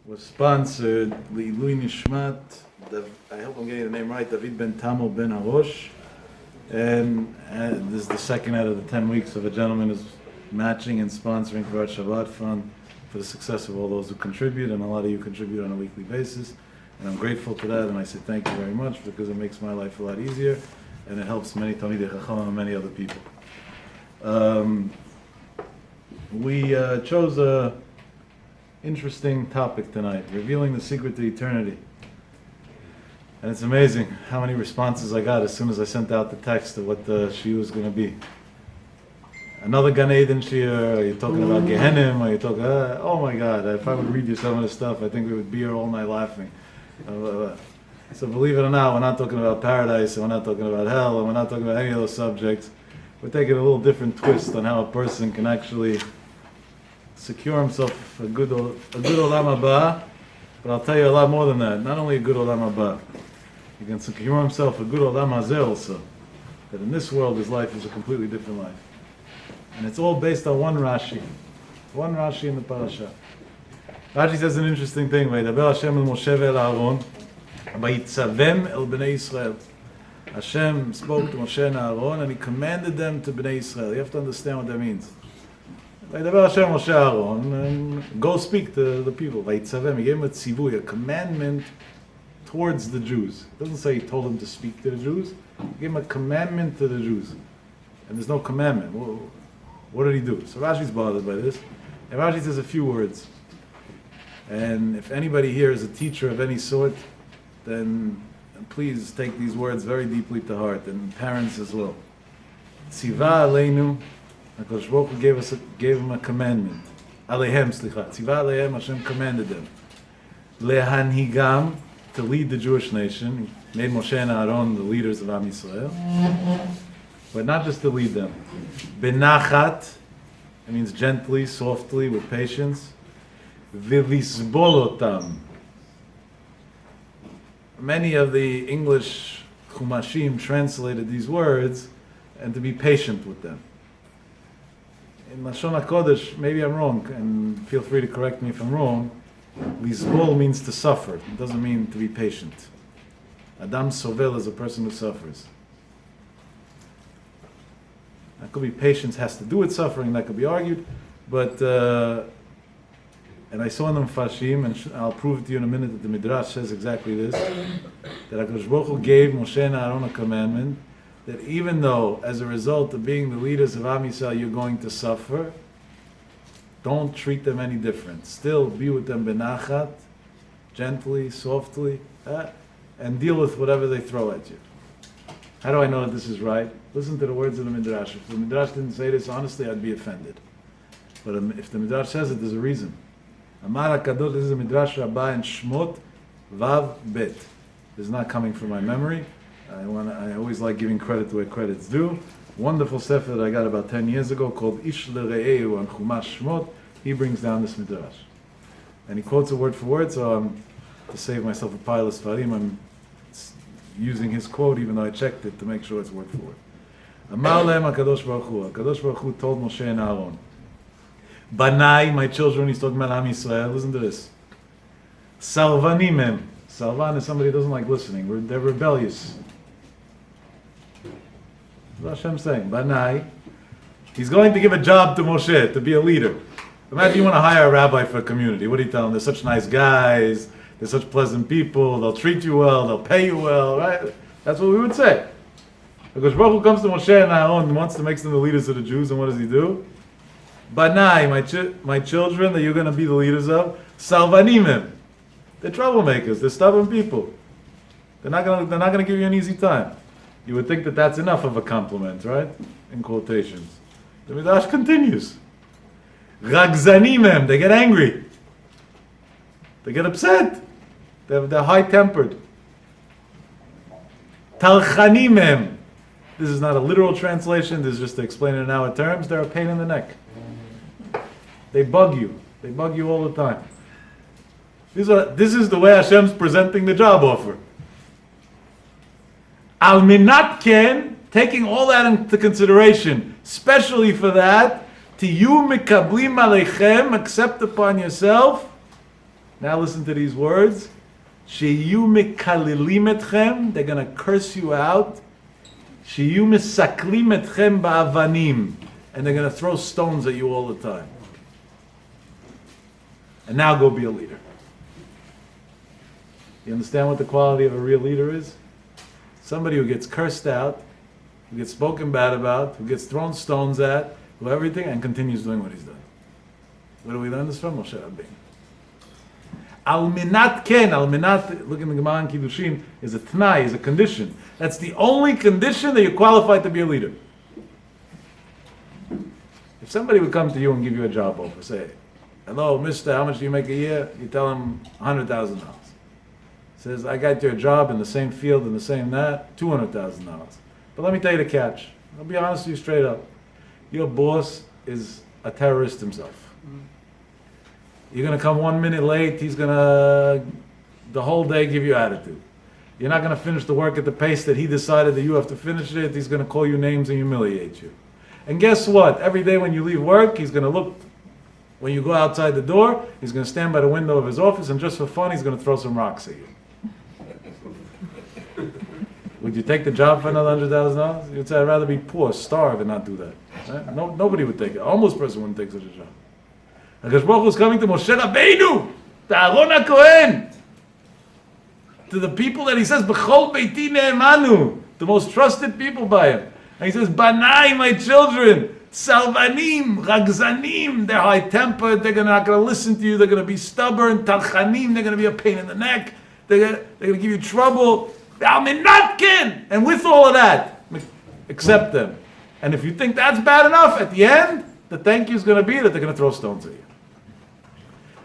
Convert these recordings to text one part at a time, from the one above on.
was sponsored L'ilui Nishmat, I hope I'm getting the name right, David Ben Tamil Ben Harosh. And this is the second out of the 10 weeks of a gentleman who's matching and sponsoring for our Shabbat Fund for the success of all those who contribute, and a lot of you contribute on a weekly basis. And I'm grateful to that, and I say thank you very much because it makes my life a lot easier, and it helps many Talmidei Chacham and many other people. We chose a interesting topic tonight, revealing the secret to eternity. And it's amazing how many responses I got as soon as I sent out the text of what the shiur was going to be. Another Gan Eden shiur, are you talking about Gehenim, are you talking, oh my God, if I would read you some of this stuff, I think we would be here all night laughing. So believe it or not, we're not talking about paradise, and we're not talking about hell, and we're not talking about any of those subjects. We're taking a little different twist on how a person can actually secure himself a good olam haba, but I'll tell you a lot more than that. Not only a good olam haba, he can secure himself a good olam hazeh also. That in this world his life is a completely different life. And it's all based on one Rashi. One Rashi in the parasha. Rashi says an interesting thing. Vayidaber Hashem el Moshe ve'el Aaron, vayitzavem el bnei Yisrael. Hashem spoke to Moshe and Aaron, and he commanded them to bnei Yisrael. You have to understand what that means. Vayidaber Hashem Moshe Aaron, and go speak to the people. Vayitzavem, he gave him a tzivui, a commandment towards the Jews. It doesn't say he told them to speak to the Jews. He gave him a commandment to the Jews. And there's no commandment. What did he do? So Rashi's bothered by this. And Rashi says a few words. And if anybody here is a teacher of any sort, then please take these words very deeply to heart, and parents as well. Tziva aleinu, HaKadosh Baruch Hu gave him a commandment. Alehem, slicha. Tziva alehem, Hashem commanded them. Lehanhigam, to lead the Jewish nation. He made Moshe and Aaron the leaders of Am Yisrael. But not just to lead them. Benachat, it means gently, softly, with patience. Vilisbolotam. Many of the English Chumashim translated these words, and to be patient with them. In Lashon HaKodesh, maybe I'm wrong, and feel free to correct me if I'm wrong, Lisbol means to suffer. It doesn't mean to be patient. Adam Sovel is a person who suffers. That could be patience has to do with suffering, that could be argued, but and I saw in the Mefashim, and I'll prove it to you in a minute that the Midrash says exactly this, that HaKadosh Baruch Hu gave Moshe and Aaron a commandment that even though, as a result of being the leaders of Am Yisrael, you're going to suffer, don't treat them any different. Still be with them benachat, gently, softly, and deal with whatever they throw at you. How do I know that this is right? Listen to the words of the Midrash. If the Midrash didn't say this, honestly, I'd be offended. But if the Midrash says it, there's a reason. Amar HaKadosh, this is a Midrash Rabbah in Shmot Vav Bet. This is not coming from my memory. I always like giving credit to where credit's due. Wonderful sefer that I got about 10 years ago called Ish L'Re'ehu on Chumash Shmot. He brings down this Midrash. And he quotes it word for word, so to save myself a pile of Sfarim, I'm using his quote, even though I checked it to make sure it's word for word. Amar lehem HaKadosh Baruch Hu. HaKadosh Baruch Hu told Moshe and Aaron, Banai, my children, he's talking about Am Yisrael, listen to this. Sarvanimem. Sarvan is somebody who doesn't like listening. They're rebellious. That's Hashem saying. Banai. He's going to give a job to Moshe, to be a leader. Imagine you want to hire a rabbi for a community. What do you tell them? They're such nice guys. They're such pleasant people. They'll treat you well. They'll pay you well, right? That's what we would say. Because Baruch Hu comes to Moshe and Aaron and wants to make them the leaders of the Jews, and what does he do? Banai, my children that you're going to be the leaders of, salvanimim. They're troublemakers. They're stubborn people. They're not going to give you an easy time. You would think that that's enough of a compliment, right? In quotations. The Midrash continues. Ragzanimim. They get angry. They get upset. They're high-tempered. Talchanimim. This is not a literal translation. This is just to explain it in our terms. They're a pain in the neck. They bug you. They bug you all the time. This is the way Hashem's presenting the job offer. Al minat ken, taking all that into consideration, especially for that, to you mikablim aleichem, accept upon yourself, Now listen to these words. Sheyu mikalilim etchem, they're going to curse you out. Sheyu misaklim etchem ba'avanim, and they're going to throw stones at you all the time. And now go be a leader. You understand what the quality of a real leader is? Somebody who gets cursed out, who gets spoken bad about, who gets thrown stones at, who everything, and continues doing what he's done. Where do we learn this from? Moshe Rabbeinu. Al-minat, look in the Gemara in Kiddushin, is a t'nai, is a condition. That's the only condition that you're qualified to be a leader. If somebody would come to you and give you a job offer, say, hello, mister, how much do you make a year? You tell him $100,000. Says, I got your job in the same field, in the same that, $200,000. But let me tell you the catch. I'll be honest with you straight up. Your boss is a terrorist himself. You're going to come 1 minute late, he's going to, the whole day, give you attitude. You're not going to finish the work at the pace that he decided that you have to finish it. He's going to call you names and humiliate you. And guess what? Every day when you leave work, he's going to look, when you go outside the door, he's going to stand by the window of his office, and just for fun, he's going to throw some rocks at you. Would you take the job for another $100,000? You'd say, I'd rather be poor, starve, and not do that. Right? No, nobody would take it. Almost person wouldn't take such a job. HaKadosh Baruch Hu is coming to Moshe Rabbeinu, to Aaron HaKohen, to the people that he says, B'chol beiti ne'emanu, the most trusted people by him. And he says, Banai, my children, Salvanim, Ragzanim, they're high-tempered, they're not going to listen to you, they're going to be stubborn, Talchanim, they're going to be a pain in the neck, they're going to give you trouble. And with all of that, accept them. And if you think that's bad enough, at the end, the thank you is going to be that they're going to throw stones at you.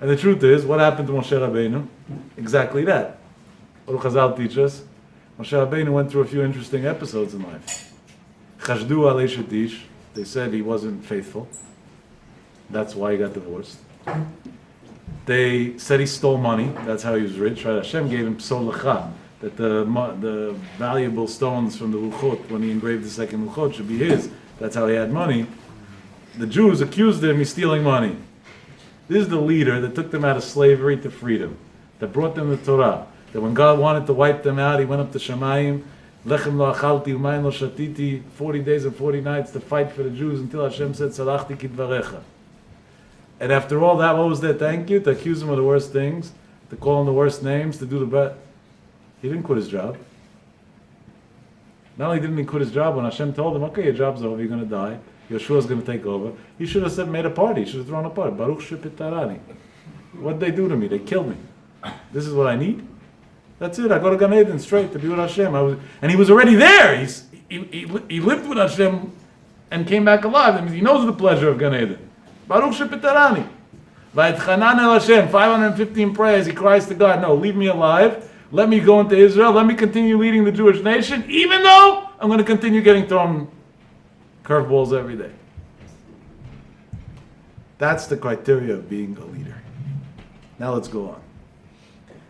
And the truth is, what happened to Moshe Rabbeinu? Exactly that. What do Chazal teach us? Moshe Rabbeinu went through a few interesting episodes in life. Chashdu alei shetish, they said he wasn't faithful. That's why he got divorced. They said he stole money. That's how he was rich. Right? Hashem gave him psol lecha, that the valuable stones from the luchot, when he engraved the second luchot, should be his. That's how he had money. The Jews accused him he's stealing money. This is the leader that took them out of slavery to freedom, that brought them the Torah, that when God wanted to wipe them out, he went up to Shamayim, Lechem lo achalti, umayim lo shatiti, 40 days and 40 nights to fight for the Jews until Hashem said, Salachti kidvarecha. And after all that, what was their thank you? To accuse him of the worst things, to call him the worst names, to do the bad. He didn't quit his job. Not only didn't he quit his job, when Hashem told him, okay, your job's over, you're going to die, Yeshua's going to take over, he should have said, made a party, he should have thrown a party. Baruch shepitarani. What did they do to me? They killed me. This is what I need? That's it. I go to Gan Eden straight to be with Hashem. And he was already there. He lived with Hashem and came back alive. I mean, he knows the pleasure of Gan Eden. Baruch shepitarani. Vayetchanan el Hashem, 515 prayers, he cries to God, no, leave me alive. Let me go into Israel. Let me continue leading the Jewish nation, even though I'm going to continue getting thrown curveballs every day. That's the criteria of being a leader. Now let's go on.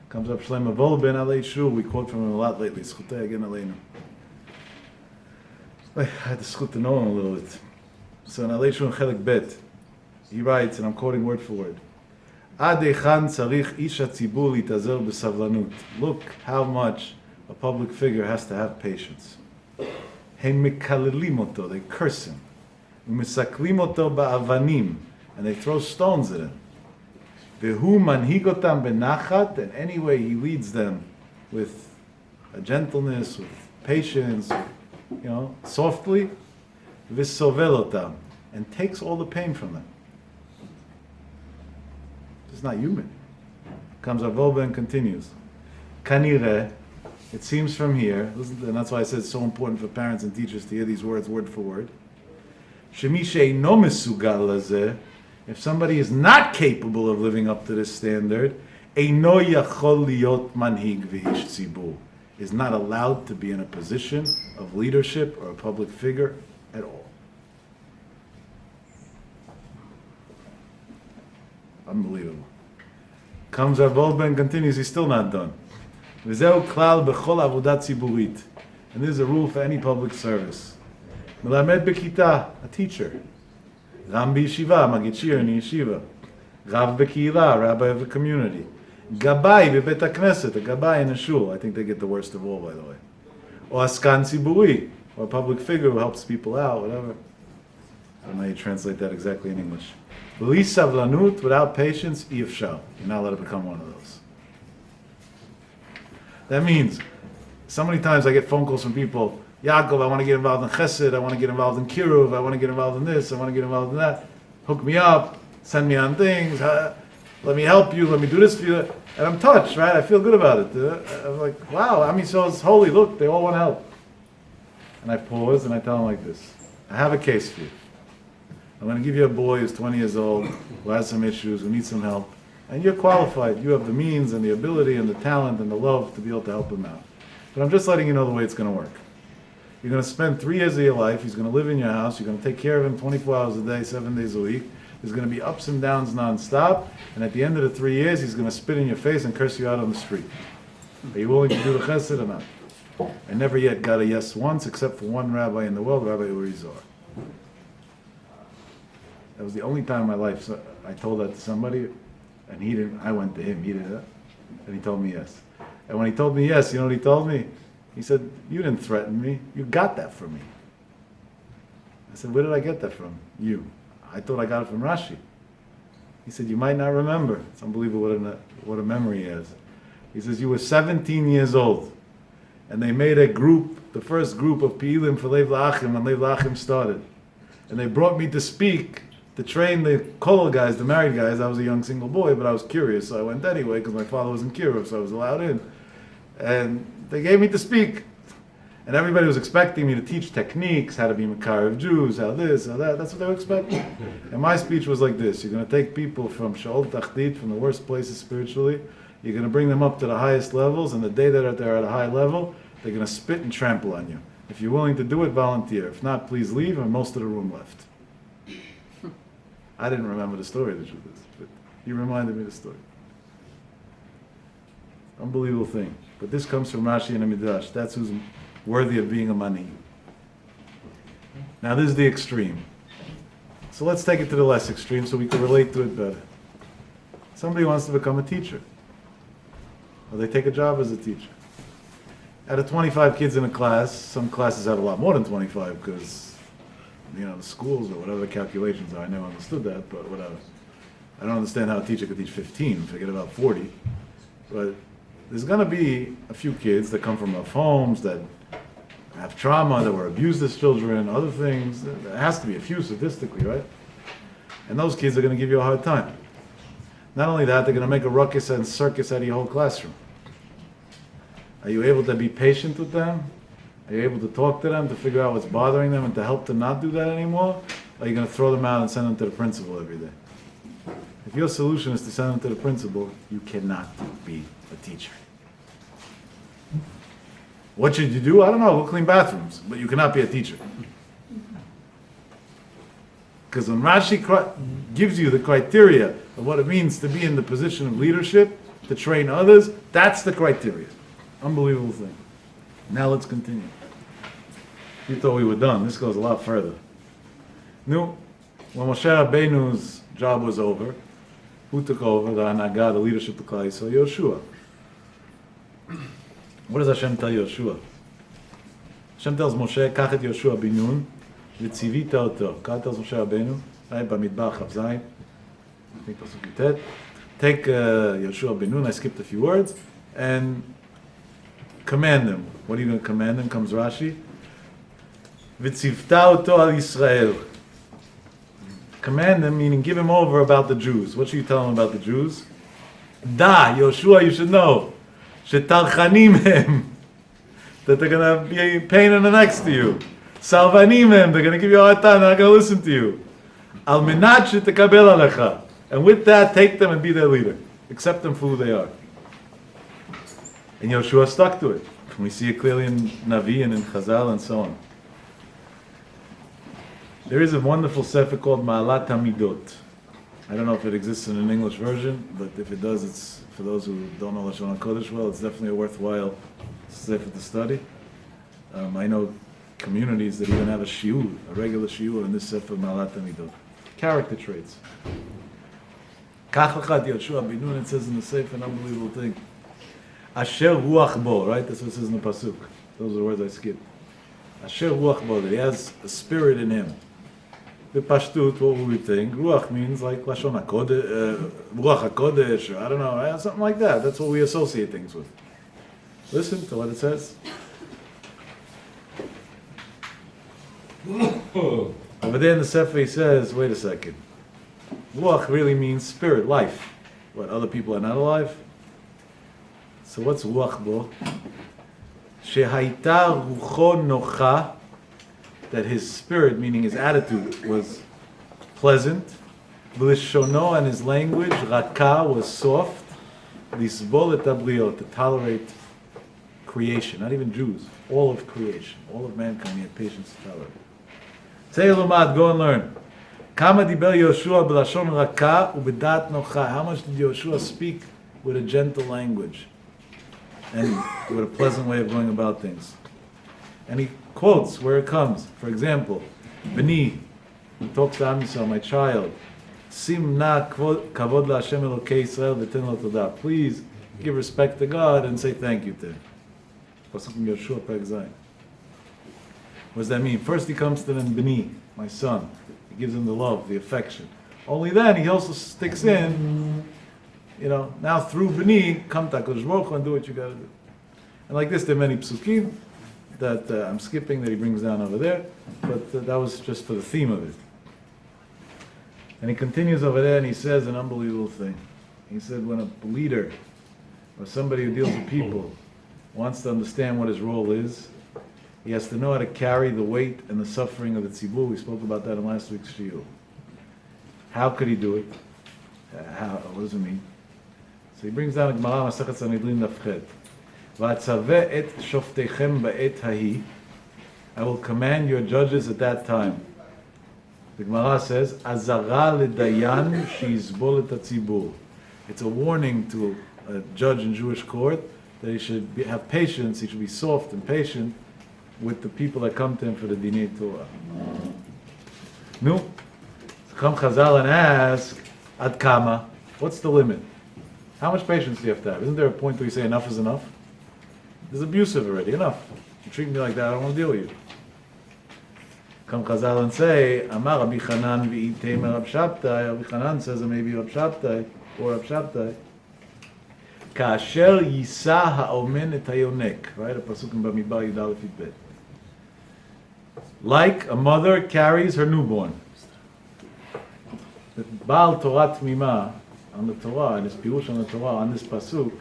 Comes up Shlomo Vol ben Alei Shul. We quote from him a lot lately. Schutei again Aleinu. I had to schut to know him a little bit. So in Alei Shul in Chelik Bet, he writes, and I'm quoting word for word, Ad echan tzarich ish hatzibur litazer b'savlanut. Look how much a public figure has to have patience. Hem mikalelim oto, they curse him. U'misaklim oto ba'avanim, and they throw stones at him. Vehu manhigotam benachat, and anyway he leads them with a gentleness, with patience, softly. V'sovelotam, and takes all the pain from them. It's not human. Comes Avoba and continues. Kanire, it seems from here, and that's why I said it's so important for parents and teachers to hear these words word for word. Shemi she'eino mesugal lazeh, if somebody is not capable of living up to this standard, eino yachol liot manhig v'ish tzibur, is not allowed to be in a position of leadership or a public figure at all. Unbelievable. Comes Avoba and continues, he's still not done. V'zeu klal b'chol avodat tziburit. And this is a rule for any public service. Melamed b'kita, a teacher. Ram b'yeshiva, magid shir in yeshiva. Rav b'kihila, rabbi of the community. Gabay bebet hakneset, a gabay in a shul. I think they get the worst of all, by the way. Or askan tziburi, or a public figure who helps people out, whatever. I don't know how you translate that exactly in English. B'li savlanut, without patience, ifshal. You're not allowed to become one of those. That means, so many times I get phone calls from people, Yaakov, I want to get involved in chesed, I want to get involved in kiruv, I want to get involved in this, I want to get involved in that. Hook me up, send me on things, let me help you, let me do this for you. And I'm touched, right? I feel good about it. I'm like, wow, Am Yisrael is holy, look, they all want help. And I pause and I tell them like this, I have a case for you. I'm going to give you a boy who's 20 years old, who has some issues, who needs some help. And you're qualified. You have the means and the ability and the talent and the love to be able to help him out. But I'm just letting you know the way it's going to work. You're going to spend 3 years of your life. He's going to live in your house. You're going to take care of him 24 hours a day, 7 days a week. There's going to be ups and downs nonstop. And at the end of the 3 years, he's going to spit in your face and curse you out on the street. Are you willing to do the chesed or not? I never yet got a yes once, except for one rabbi in the world, Rabbi Urizor. That was the only time in my life I told that to somebody, and he didn't. I went to him, he didn't, and he told me yes. And when he told me yes, you know what he told me? He said, "You didn't threaten me. You got that from me." I said, "Where did I get that from?" You. I thought I got it from Rashi. He said, "You might not remember." It's unbelievable what a memory he has. He says, "You were 17 years old, and they made a group, the first group of Pi'ilim for Lev La'achim, and Lev La'achim started. And they brought me to speak, to train the kol guys, the married guys. I was a young single boy, but I was curious, so I went anyway, because my father was in Kiruv, so I was allowed in. And they gave me to speak. And everybody was expecting me to teach techniques, how to be Makar of Jews, how this, how that. That's what they were expecting. And my speech was like this. You're going to take people from Sha'ol Tachdit, from the worst places spiritually. You're going to bring them up to the highest levels, and the day that they're at a high level, they're going to spit and trample on you. If you're willing to do it, volunteer. If not, please leave, and most of the room left. I didn't remember the story, the truth is, but he reminded me of the story. Unbelievable thing. But this comes from Rashi and the Midrash. That's who's worthy of being a mani. Now this is the extreme. So let's take it to the less extreme so we can relate to it better. Somebody wants to become a teacher. Or they take a job as a teacher. Out of 25 kids in a class, some classes have a lot more than 25 because the schools or whatever the calculations are. I never understood that, but whatever. I don't understand how a teacher could teach 15, forget about 40. But there's going to be a few kids that come from rough homes, that have trauma, that were abused as children, other things. There has to be a few statistically, right? And those kids are going to give you a hard time. Not only that, they're going to make a ruckus and circus out of your whole classroom. Are you able to be patient with them? Are you able to talk to them, to figure out what's bothering them and to help them not do that anymore? Or are you going to throw them out and send them to the principal every day? If your solution is to send them to the principal, you cannot be a teacher. What should you do? I don't know, go clean bathrooms, but you cannot be a teacher. Because when Rashi gives you the criteria of what it means to be in the position of leadership, to train others, that's the criteria. Unbelievable thing. Now let's continue. You thought we were done. This goes a lot further. When Moshe Rabbeinu's job was over, who took over the Hanaga, the leadership of Klal Yisrael? Yoshua. What does Hashem tell Yoshua? Hashem tells Moshe, Kach et Yoshua bin Nun, v'tzivita oto. God tells Moshe Rabbeinu, right, Bamidbar Chav Zayin, I think Pasuk Yutet, take Yoshua bin Nun, I skipped a few words, and command him. What are you going to command him? Comes Rashi. V'tzivta oto al Yisrael. Command him, meaning give him over about the Jews. What should you tell him about the Jews? Da, Yoshua, you should know. Shetalchanim hem. That they're going to be a pain in the necks to you. Salvanim hem. They're going to give you a hard time. They're not going to listen to you. Al menat shetekabel alecha. And with that, take them and be their leader. Accept them for who they are. And Yoshua stuck to it. We see it clearly in Navi and in Chazal and so on. There is a wonderful sefer called Ma'alat HaMidot. I don't know if it exists in an English version, but if it does, it's for those who don't know Lashon HaKodesh well, it's definitely a worthwhile sefer to study. I know communities that even have a regular shiur in this sefer Ma'alat HaMidot. Character traits. Kach lechat Yoshua bin Nun, it says in the Sefer, an unbelievable thing. Asher ruach bo, right? That's what it says in the pasuk. Those are the words I skipped. Asher ruach bo, that he has a spirit in him. The pashtut, what would we think? Ruach means like lashon hakodesh, ruach hakodesh, or I don't know, something like that. That's what we associate things with. Listen to what it says. Over there in the Sefer he says, wait a second. Ruach really means spirit, life. What, other people are not alive? So what's ruach bo? Shehaita rucho nocha, that his spirit, meaning his attitude, was pleasant. V'lishono, and his language, raka, was soft. Lisbol et abriot, to tolerate creation, not even Jews, all of creation, all of mankind, he had patience to tolerate. Say Lumad, go and learn. Kama diber Yoshua b'lashon raka u'b'dat nocha. How much did Yoshua speak with a gentle language and with a pleasant way of going about things? And he quotes where it comes. For example, B'ni, he talks to Am Yisrael, my child, Sim na kavod la'Hashem Elokei Yisrael v'ten lo todah. Please give respect to God and say thank you to him. Pasuk in Yoshua Perek Zayin. What does that mean? First he comes to them, B'ni, my son. He gives him the love, the affection. Only then he also sticks in, now through B'ni, come to HaKadosh Baruch Hu and do what you got to do. And like this, there are many psukim that I'm skipping that he brings down over there, but that was just for the theme of it. And he continues over there and he says an unbelievable thing. He said when a leader or somebody who deals with people wants to understand what his role is, he has to know how to carry the weight and the suffering of the tzibur. We spoke about that in last week's shiur. How could he do it? What does it mean? So he brings down a Gemara Masechet Sanhedrin Daf Chet. V'atzaveh et shoftechem ba'et hahi. I will command your judges at that time. The Gemara says, Azara ledayan she'yizbol et hatzibur. It's a warning to a judge in Jewish court that he should have patience, he should be soft and patient with the people that come to him for the Dinei Torah. No. So come Chazal and ask, Ad kama, what's the limit? How much patience do you have to have? Isn't there a point where you say enough is enough? It's abusive already, enough. You treat me like that, I don't want to deal with you. Come Chazal and say, Amar Rabbi Chanan v'itei Rab Shabtai. Rabbi Chanan says it may be Rab Shabtai or Rab Shabtai. Kasher yisa ha'omen et hayonek. Right, a pasuk in Bamidbar Yud Aleph Yud Bet. Like a mother carries her newborn. The Baal Torah Tmima on the Torah, and his pirush on the Torah, on this pasuk,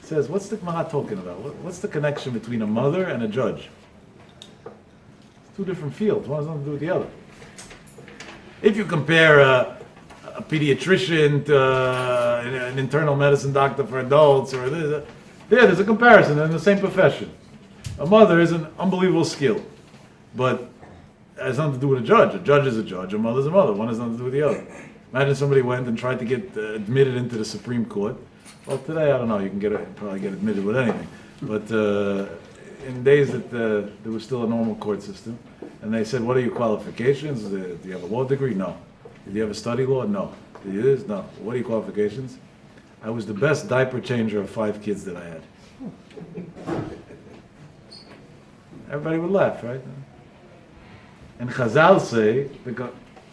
says, what's the Gemara talking about? What's the connection between a mother and a judge? It's two different fields. One has nothing to do with the other. If you compare a pediatrician to an internal medicine doctor for adults, or there's a comparison. They're in the same profession. A mother is an unbelievable skill, but it has nothing to do with a judge. A judge is a judge. A mother is a mother. One has nothing to do with the other. Imagine somebody went and tried to get admitted into the Supreme Court. Well, today, I don't know, you can probably get admitted with anything. But in days that there was still a normal court system, and they said, what are your qualifications? Do you have a law degree? No. Did you ever study law? No. Did you do this? No. What are your qualifications? I was the best diaper changer of 5 kids that I had. Everybody would laugh, right? And Chazal say,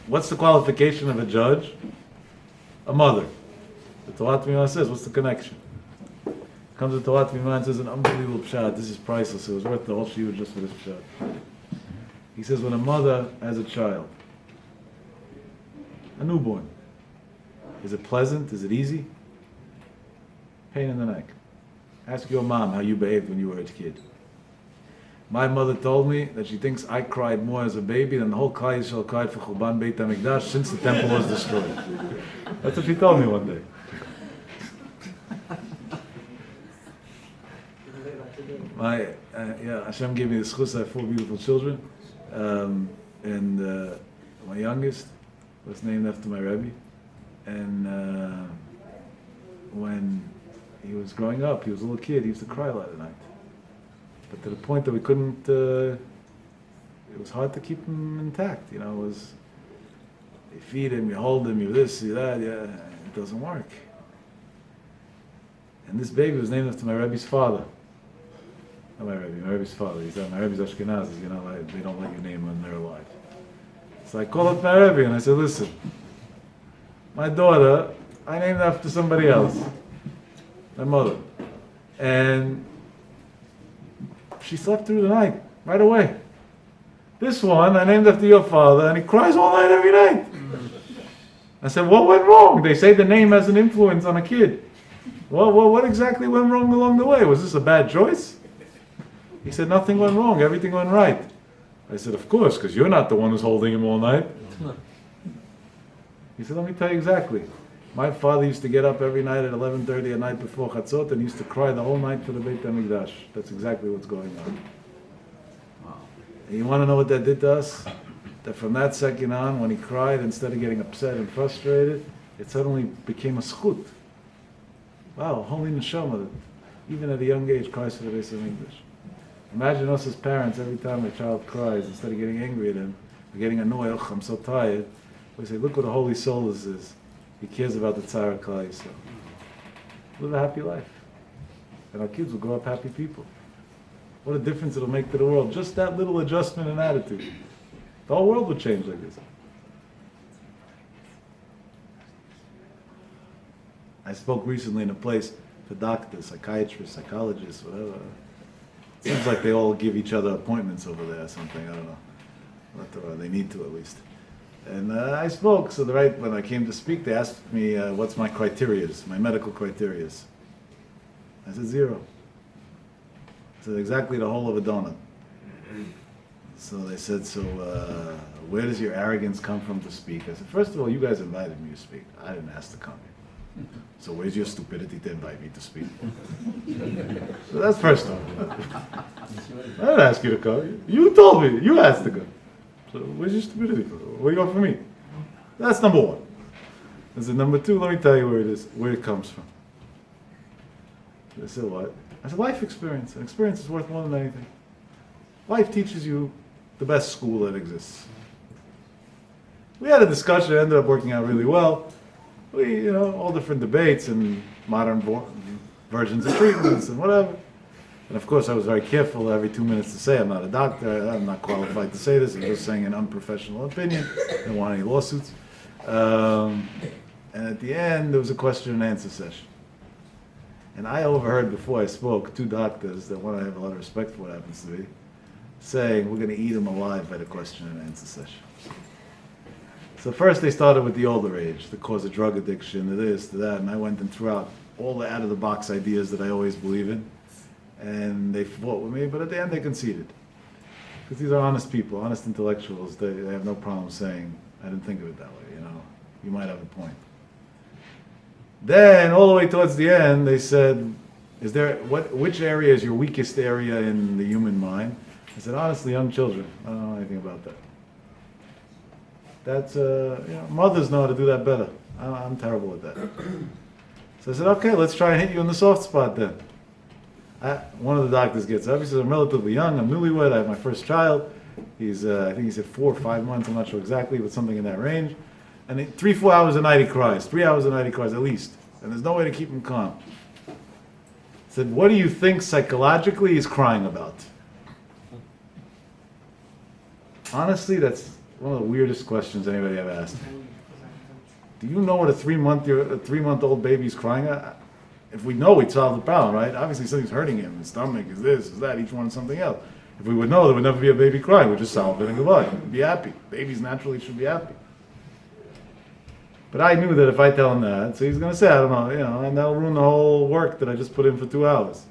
what's the qualification of a judge? A mother. The Torah Tmima says, what's the connection? Comes the Torah Tmima and says an unbelievable pshat. This is priceless. It was worth the whole shiur just for this pshat. He says when a mother has a child, a newborn, is it pleasant? Is it easy? Pain in the neck. Ask your mom how you behaved when you were a kid. My mother told me that she thinks I cried more as a baby than the whole Klal Yisrael cried for Churban Beit HaMikdash since the temple was destroyed. That's what she told me one day. Hashem gave me the schus. I have 4 beautiful children, and my youngest was named after my Rebbe. And when he was growing up, he was a little kid. He used to cry a lot at night. But to the point that we couldn't, it was hard to keep him intact, you feed him, you hold him, you this, you that, yeah. doesn't work. And this baby was named after my Rebbe's father. Not my Rebbe, my Rebbe's father. He said, my Rebbe's Ashkenazis, they don't let you name when they're alive. So I called up my Rebbe and I said, listen, my daughter, I named after somebody else, my mother. And she slept through the night, right away. This one, I named after your father, and he cries all night every night. I said, what went wrong? They say the name has an influence on a kid. Well, what exactly went wrong along the way? Was this a bad choice? He said, nothing went wrong, everything went right. I said, of course, because you're not the one who's holding him all night. He said, let me tell you exactly. My father used to get up every night at 11:30 at night before Chatzot and used to cry the whole night for the Beit HaMikdash. That's exactly what's going on. Wow. And you want to know what that did to us? That from that second on, when he cried, instead of getting upset and frustrated, it suddenly became a schut. Wow, holy neshama, even at a young age, cries for the Beit HaMikdash. Imagine us as parents, every time a child cries, instead of getting angry at him, or getting annoyed, oh, I'm so tired, we say, look what a holy soul this is. He cares about the Tzara Klal Yisrael. Live a happy life. And our kids will grow up happy people. What a difference it'll make to the world. Just that little adjustment in attitude. The whole world would change like this. I spoke recently in a place for doctors, psychiatrists, psychologists, whatever. It seems like they all give each other appointments over there or something. I don't know. They need to at least. And I spoke, so when I came to speak, they asked me what's my criterias, my medical criterias. I said 0. I said exactly the whole of a donut. So they said, so where does your arrogance come from to speak? I said, first of all, you guys invited me to speak. I didn't ask to come. So where's your stupidity to invite me to speak? So that's first of all. I didn't ask you to come. You told me. You asked to come. So where's your stupidity? What do you want from me? That's number 1. I said, number 2, let me tell you where it comes from. They said, what? I said, life experience. An experience is worth more than anything. Life teaches you the best school that exists. We had a discussion, it ended up working out really well. We, all different debates and modern versions of treatments and whatever. And of course, I was very careful every 2 minutes to say, I'm not a doctor, I'm not qualified to say this, I'm just saying an unprofessional opinion, I don't want any lawsuits. And at the end, there was a question and answer session. And I overheard before I spoke 2 doctors, that one I have a lot of respect for, what happens to be, saying, we're going to eat them alive by the question and answer session. So first they started with the older age, the cause of drug addiction, to this, to that, and I went and threw out all the out-of-the-box ideas that I always believe in. And they fought with me, but at the end they conceded. Because these are honest people, honest intellectuals. They have no problem saying, I didn't think of it that way, You might have a point. Then, all the way towards the end, they said, which area is your weakest area in the human mind? I said, honestly, young children. I don't know anything about that. That's, mothers know how to do that better. I'm terrible at that. So I said, okay, let's try and hit you in the soft spot then. One of the doctors gets up. He says, I'm relatively young. I'm newlywed. I have my first child. He's, I think he said 4 or 5 months. I'm not sure exactly, but something in that range. And 3-4 hours a night he cries. 3 hours a night he cries at least. And there's no way to keep him calm. I said, what do you think psychologically he's crying about? Honestly, that's one of the weirdest questions anybody ever asked. Do you know what a 3-month-old baby's crying at? If we know, we'd solve the problem, right? Obviously, something's hurting him. His stomach is this, is that. Each one is something else. If we would know, there would never be a baby crying. We'd just solve it and goodbye. We'd be happy. Babies naturally should be happy. But I knew that if I tell him that, so he's going to say, I don't know, and that'll ruin the whole work that I just put in for 2 hours.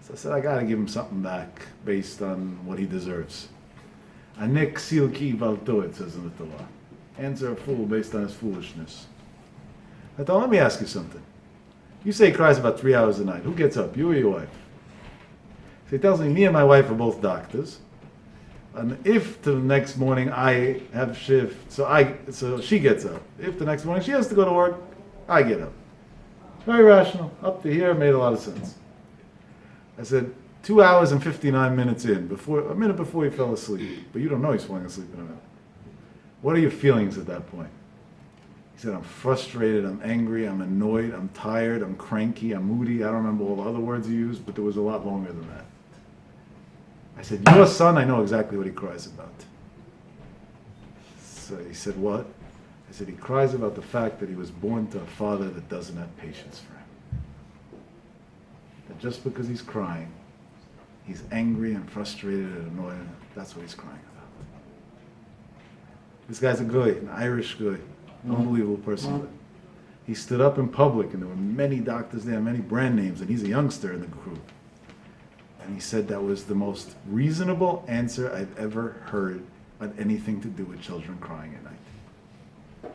So I said, I got to give him something back based on what he deserves. Anek silki valto, it says in the Torah. Answer a fool based on his foolishness. I thought, let me ask you something. You say he cries about 3 hours a night. Who gets up, you or your wife? So he tells me and my wife are both doctors. And if the next morning I have shift, so she gets up. If the next morning she has to go to work, I get up. Very rational. Up to here, made a lot of sense. I said, 2 hours and 59 minutes in, a minute before he fell asleep. But you don't know he's falling asleep in a minute. What are your feelings at that point? He said, I'm frustrated, I'm angry, I'm annoyed, I'm tired, I'm cranky, I'm moody. I don't remember all the other words he used, but there was a lot longer than that. I said, your son, I know exactly what he cries about. So he said, what? I said, he cries about the fact that he was born to a father that doesn't have patience for him. That just because he's crying, he's angry and frustrated and annoyed. That's what he's crying about. This guy's a guy, an Irish guy, unbelievable person. He stood up in public, and there were many doctors there, many brand names, and he's a youngster in the group. And he said that was the most reasonable answer I've ever heard on anything to do with children crying at night.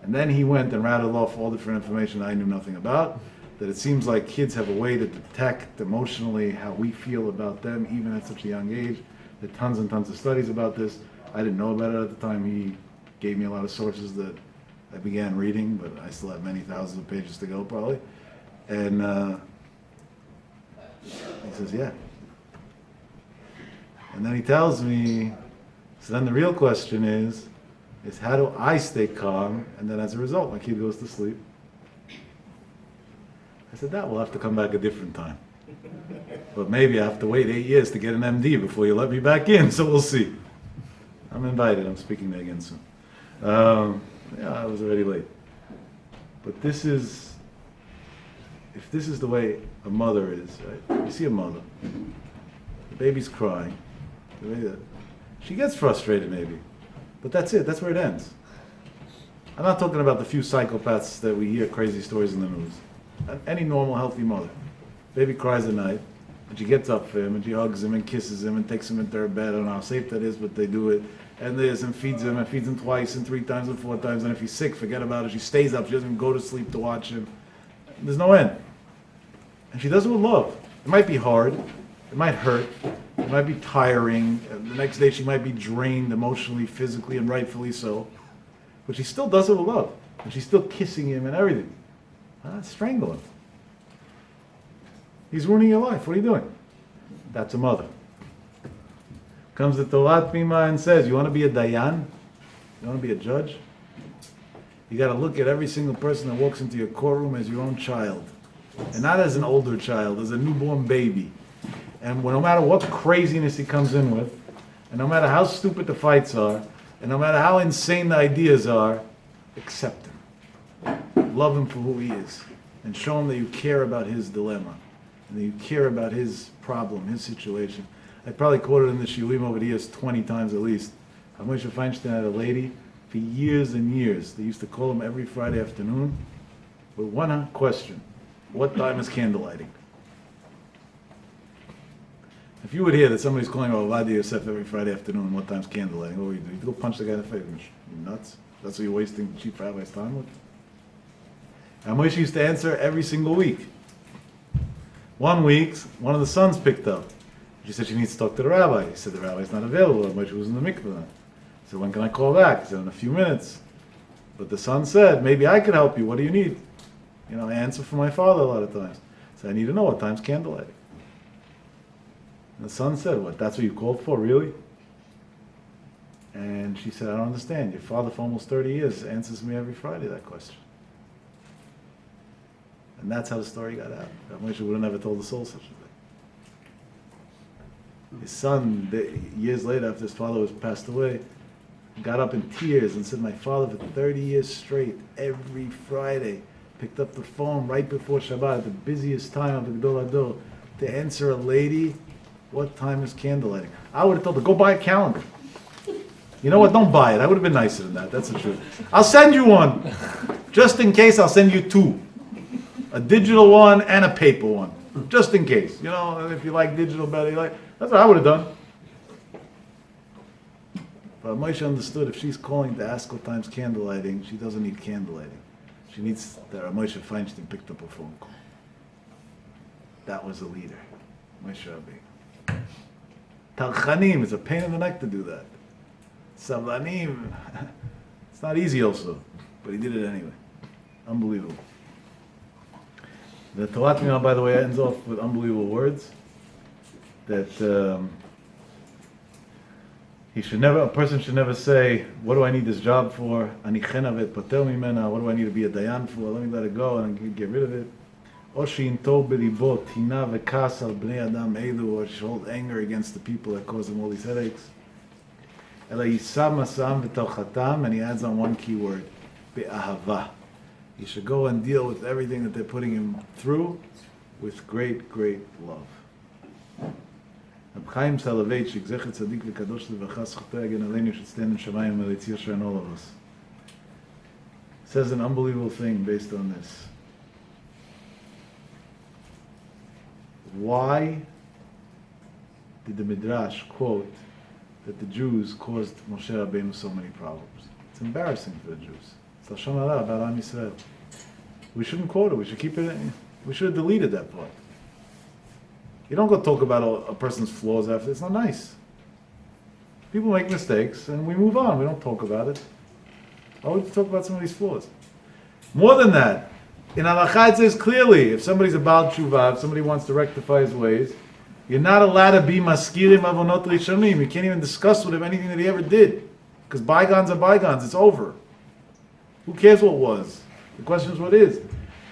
And then he went and rattled off all different information I knew nothing about, that it seems like kids have a way to detect emotionally how we feel about them, even at such a young age. There are tons and tons of studies about this. I didn't know about it at the time. He gave me a lot of sources that I began reading, but I still have many thousands of pages to go probably. And he says, yeah. And then he tells me, so then the real question is how do I stay calm? And then as a result, my kid goes to sleep. I said, that will have to come back a different time. But maybe I have to wait 8 years to get an MD before you let me back in, so we'll see. I'm invited, I'm speaking there again soon. Yeah, I was already late. But this is, if this is the way a mother is, right? You see a mother, the baby's crying, she gets frustrated maybe, but that's it, that's where it ends. I'm not talking about the few psychopaths that we hear crazy stories in the news. Any normal, healthy mother. Baby cries at night, and she gets up for him, and she hugs him and kisses him and takes him into her bed. I don't know how safe that is, but they do it. And feeds him twice and 3 times and 4 times, and if he's sick, forget about it. She stays up, she doesn't even go to sleep to watch him. There's no end. And she does it with love. It might be hard, it might hurt, it might be tiring. The next day she might be drained emotionally, physically, and rightfully so. But she still does it with love. And she's still kissing him and everything. Strangle him. He's ruining your life. What are you doing? That's a mother. Comes the Tolat Pima and says, you want to be a Dayan? You want to be a judge? You got to look at every single person that walks into your courtroom as your own child. And not as an older child, as a newborn baby. And no matter what craziness he comes in with, and no matter how stupid the fights are, and no matter how insane the ideas are, accept him. Love him for who he is. And show him that you care about his dilemma. And that you care about his problem, his situation. I probably quoted in the Shiurim over the years 20 times at least. Moshe Feinstein had a lady for years and years. They used to call him every Friday afternoon with one question. What time is candlelighting? If you would hear that somebody's calling Avad Yosef every Friday afternoon, what time's candlelighting, what would you do? You'd go punch the guy in the face. You nuts? That's what you're wasting the chief rabbi's time with? And Moshe used to answer every single week. One week, one of the sons picked up. She said she needs to talk to the rabbi. He said the rabbi's not available. Moshe was in the mikveh then. He said, when can I call back? He said, in a few minutes. But the son said, maybe I could help you. What do you need? You know, I answer for my father a lot of times. So I need to know what time's candlelighting. And the son said, what, that's what you called for, really? And she said, I don't understand. Your father for almost 30 years answers me every Friday that question. And that's how the story got out. Moshe would have never told the soul such a thing. His son, years later, after his father was passed away, got up in tears and said, my father for 30 years straight, every Friday, picked up the phone right before Shabbat, at the busiest time of the Gdol Hador, to answer a lady, what time is candlelighting? I would have told her, go buy a calendar. You know what, don't buy it. I would have been nicer than that, that's the truth. I'll send you one. Just in case, I'll send you 2. A digital one and a paper one. Just in case. You know, if you like digital better, that's what I would have done. But Moshe understood if she's calling to ask what time's candlelighting, she doesn't need candlelighting. She needs that Moshe Feinstein picked up a phone call. That was a leader. Moshe Rabbeinu. Talchanim, it's a pain in the neck to do that. Savlanim, it's not easy also, but he did it anyway. Unbelievable. The Talat Mimah, by the way, ends off with unbelievable words that A person should never say, what do I need this job for? Ani chenavet patel mimena. What do I need to be a dayan for? Let me let it go and get rid of it. Or she hold anger against the people that cause them all these headaches. And he adds on one key word, be'ahava. He should go and deal with everything that they're putting him through with great, great love. Reb Chaim Soloveitchik, Zecher Tzadik v'Kadosh Livracha, Zchutei Yagen Aleinu, should stand in Shemayim Melitz Yosher and all of us. Says an unbelievable thing based on this. Why did the Midrash quote that the Jews caused Moshe Rabbeinu so many problems? It's embarrassing for the Jews. It's Lashon Hara about Am Yisrael. We shouldn't quote it. We should keep it. We should have deleted that part. You don't go talk about a person's flaws after. It's not nice. People make mistakes and we move on. We don't talk about it. Why would you talk about somebody's flaws? More than that, in Halakha it says clearly, if somebody's a Baal Tshuva, if somebody wants to rectify his ways, you're not allowed to be maskirim avonot rishonim. You can't even discuss with him anything that he ever did. Because bygones are bygones. It's over. Who cares what was? The question is what is.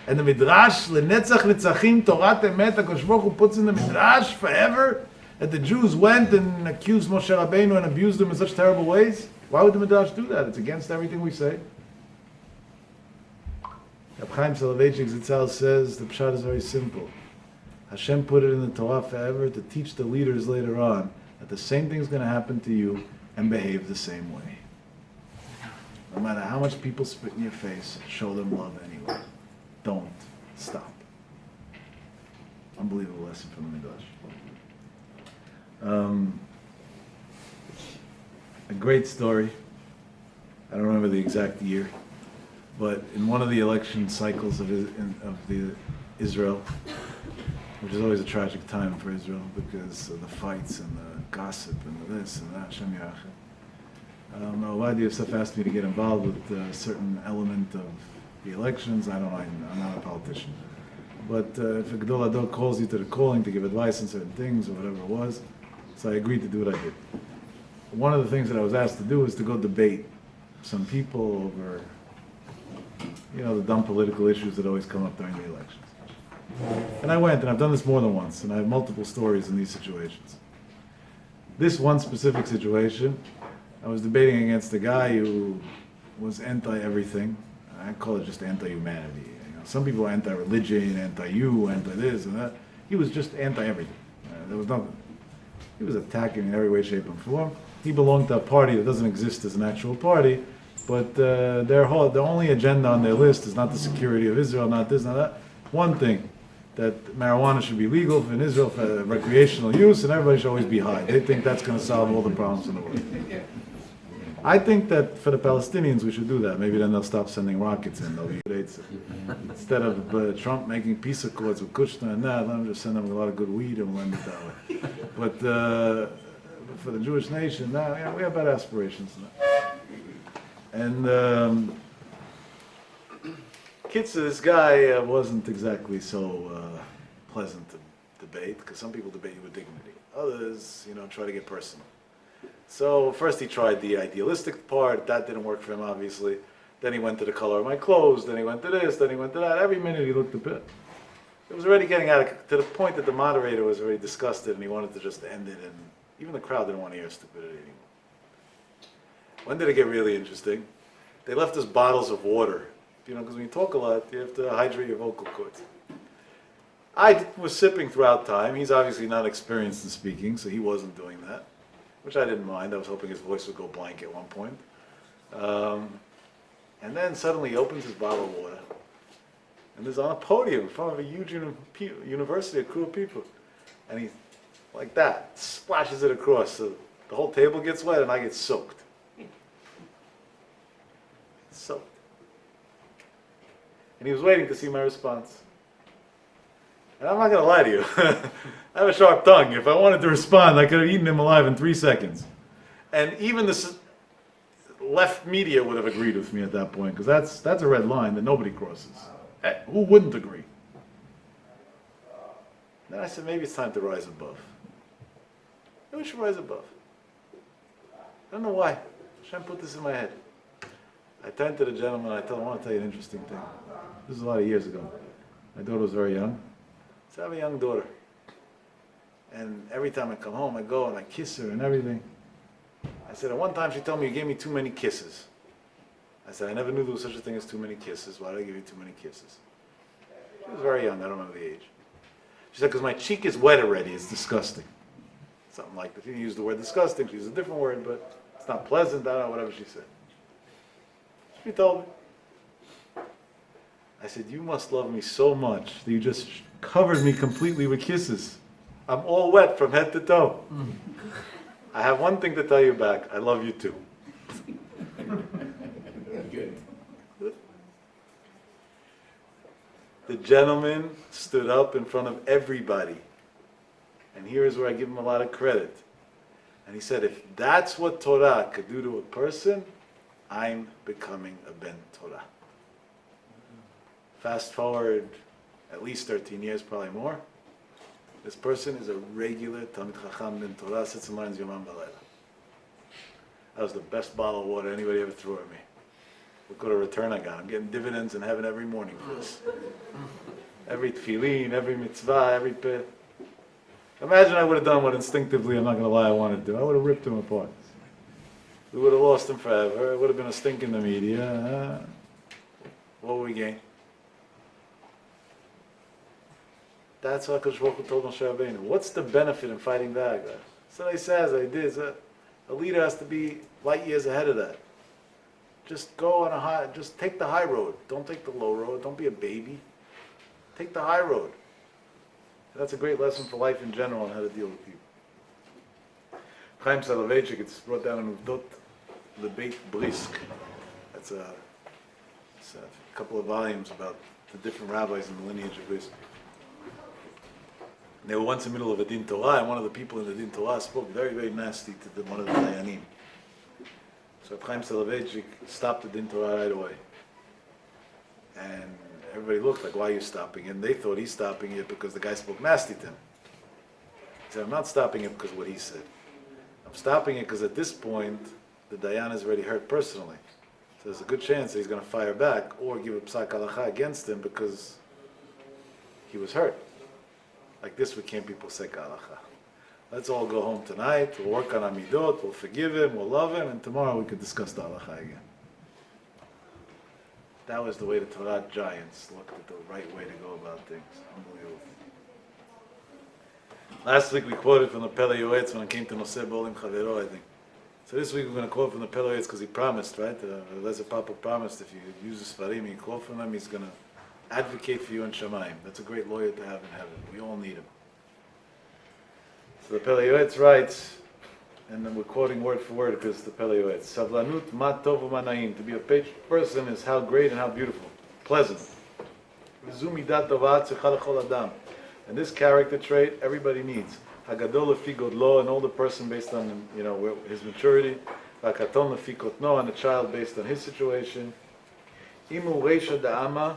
And the Midrash, Lenetzach Nitzachim, Torah Emet, HaKadosh Baruch Hu puts in the Midrash forever that the Jews went and accused Moshe Rabbeinu and abused him in such terrible ways. Why would the Midrash do that? It's against everything we say. Reb Chaim Soloveitchik Zitzal says the pshat is very simple. Hashem put it in the Torah forever to teach the leaders later on that the same thing is going to happen to you and behave the same way. No matter how much people spit in your face, show them love anyway. Don't stop. Unbelievable lesson from the Midrash. A great story. I don't remember the exact year, but in one of the election cycles of the Israel, which is always a tragic time for Israel because of the fights and the gossip and the this and that, Shem Yachid. Rav Yosef asked me to get involved with a certain element of the elections. I don't know, I'm not a politician. But if a Gadol Ador calls you to the calling to give advice on certain things or whatever it was, so I agreed to do what I did. One of the things that I was asked to do was to go debate some people over, the dumb political issues that always come up during the elections. And I went, and I've done this more than once, and I have multiple stories in these situations. This one specific situation, I was debating against a guy who was anti-everything. I call it just anti-humanity. Some people are anti-religion, anti-you, anti-this and that. He was just anti-everything. There was nothing. He was attacking in every way, shape, and form. He belonged to a party that doesn't exist as an actual party, but the only agenda on their list is not the security of Israel, not this, not that. One thing, that marijuana should be legal in Israel for recreational use, and everybody should always be high. They think that's going to solve all the problems in the world. I think that for the Palestinians we should do that. Maybe then they'll stop sending rockets in. They'll be instead of Trump making peace accords with Kushner and that, let them just send them a lot of good weed and we'll end it that way. But for the Jewish nation, now we have better aspirations than that. And Kitzur, this guy wasn't exactly so pleasant to debate, because some people debate you with dignity. Others, try to get personal. So first he tried the idealistic part. That didn't work for him, obviously. Then he went to the color of my clothes. Then he went to this. Then he went to that. Every minute he looked a bit. It was already getting to the point that the moderator was already disgusted and he wanted to just end it. And even the crowd didn't want to hear stupidity anymore. When did it get really interesting? They left us bottles of water. Because when you talk a lot, you have to hydrate your vocal cords. I was sipping throughout time. He's obviously not experienced in speaking, so he wasn't doing that, which I didn't mind. I was hoping his voice would go blank at one point. And then suddenly he opens his bottle of water, and there's on a podium in front of a huge university, a crew of people, and he, like that, splashes it across, so the whole table gets wet and I get soaked. Soaked. And he was waiting to see my response. And I'm not going to lie to you. I have a sharp tongue. If I wanted to respond, I could have eaten him alive in 3 seconds. And even the left media would have agreed with me at that point, because that's a red line that nobody crosses. Who wouldn't agree? Then I said, maybe it's time to rise above. Maybe we should rise above. I don't know why. Hashem put this in my head. I turned to the gentleman and I told him, I want to tell you an interesting thing. This is a lot of years ago. My daughter was very young. So I have a young daughter. And every time I come home, I go and I kiss her and everything. I said, at one time she told me, you gave me too many kisses. I said, I never knew there was such a thing as too many kisses. Why did I give you too many kisses? She was very young. I don't remember the age. She said, because my cheek is wet already. It's disgusting. Something like that. She didn't use the word disgusting. She used a different word, but it's not pleasant. I don't know, whatever she said. She told me. I said, you must love me so much that you just covered me completely with kisses. I'm all wet from head to toe. I have one thing to tell you back. I love you too. Good. The gentleman stood up in front of everybody. And here is where I give him a lot of credit. And he said, if that's what Torah could do to a person, I'm becoming a Ben Torah. Fast forward at least 13 years, probably more. This person is a regular Talmid Chacham Ben Torah, sits and learns Yomam V'Layla. That was the best bottle of water anybody ever threw at me. Look what a return I got. I'm getting dividends in heaven every morning for this. Every tefillin, every mitzvah, every pit. Imagine I would have done what instinctively, I'm not going to lie, I wanted to do. I would have ripped him apart. We would have lost him forever. It would have been a stink in the media. What would we gain? That's what HaKadosh Baruch Hu told Moshe Rabbeinu. What's the benefit in fighting back? So he says, I did. A leader has to be light years ahead of that. Just go on just take the high road. Don't take the low road. Don't be a baby. Take the high road. That's a great lesson for life in general on how to deal with people. Chaim Soloveitchik, it's brought down in Uvdot, the Beit Brisk. It's a couple of volumes about the different rabbis in the lineage of Brisk. They were once in the middle of a Din Torah, and one of the people in the Din Torah spoke very, very nasty to one of the Dayanim. So Chaim Soloveitchik stopped the Din Torah right away. And everybody looked like, why are you stopping it? And they thought he's stopping it because the guy spoke nasty to him. He said, I'm not stopping it because of what he said. I'm stopping it because at this point, the Dayan is already hurt personally. So there's a good chance that he's going to fire back or give a psak halacha against him because he was hurt. Like this, we can't be posek halacha. Let's all go home tonight, we'll work on amidot, we'll forgive him, we'll love him, and tomorrow we can discuss the halacha again. That was the way the Torah giants looked at the right way to go about things. Unbelievable. Last week we quoted from the Pele Yoetz when it came to Noseh Bo'olim Chavero, I think. So this week we're going to quote from the Pele Yoetz because he promised, right? Lezer Papa promised if you use the Sfarim, you quote from them, he's going to advocate for you in Shamayim. That's a great lawyer to have in heaven. We all need him. So the Pele Yoetz writes, and then we're quoting word for word because the Pele Yoetz. Savlanut ma tov u'mana'im. To be a patient person is how great and how beautiful. Pleasant. V'zu midat tova tzricha l'chol adam. And this character trait everybody needs. Hagadol lefi godlo, an older person based on his maturity. V'akaton lefi kotno, and a child based on his situation. Imu reisha da'ama.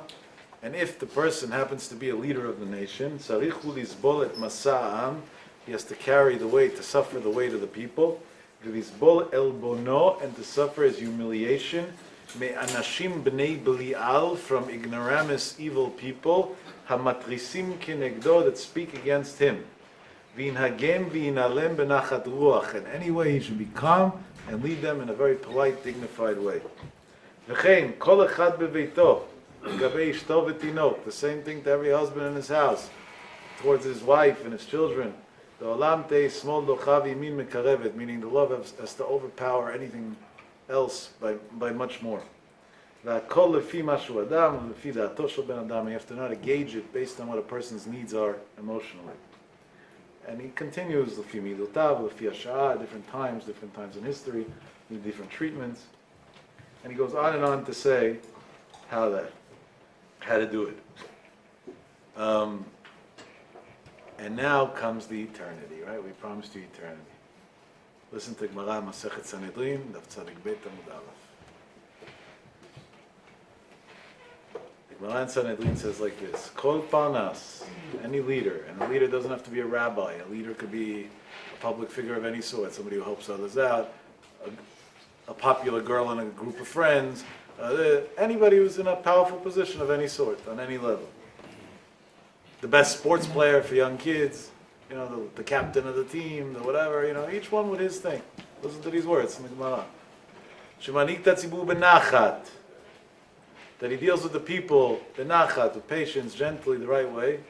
And if the person happens to be a leader of the nation, tzarichu lizbol et masa'am. He has to carry the weight, to suffer the weight of the people. V'lizbol el bono, and to suffer his humiliation. Me anashim b'nei belial, from ignoramus evil people. Hamatrisim kinegdo, that speak against him. V'inhagem v'inalem b'nachat ruach. And anyway, he should be calm and lead them in a very polite, dignified way. V'chein kol echad beveito, gabei ishto v'tinok. The same thing to every husband in his house, towards his wife and his children. The olam te smol dochav yimin mekarevet, meaning the love has to overpower anything else by much more. V'akol lefi mashu adam, lefi da'ato shel ben adam. You have to know how to gauge it based on what a person's needs are emotionally. And he continues, lefi midotav, lefi hasha'ah, different times in history, need different treatments. And he goes on and on to say how to do it. And now comes the eternity, right? We promised you eternity. Listen to Gemara Masechet Sanhedrin, Daf Tzadik Bet Amud Aleph. The Gemara in Sanhedrin says like this: Kol Parnas, any leader, and a leader doesn't have to be a rabbi. A leader could be a public figure of any sort, somebody who helps others out, a popular girl in a group of friends, anybody who's in a powerful position of any sort, on any level. The best sports player for young kids, the captain of the team, the whatever, each one with his thing. Listen to these words in the Gemara. Shemanik tatzibur benachat. That he deals with the people, benachat, with patience, gently, the right way.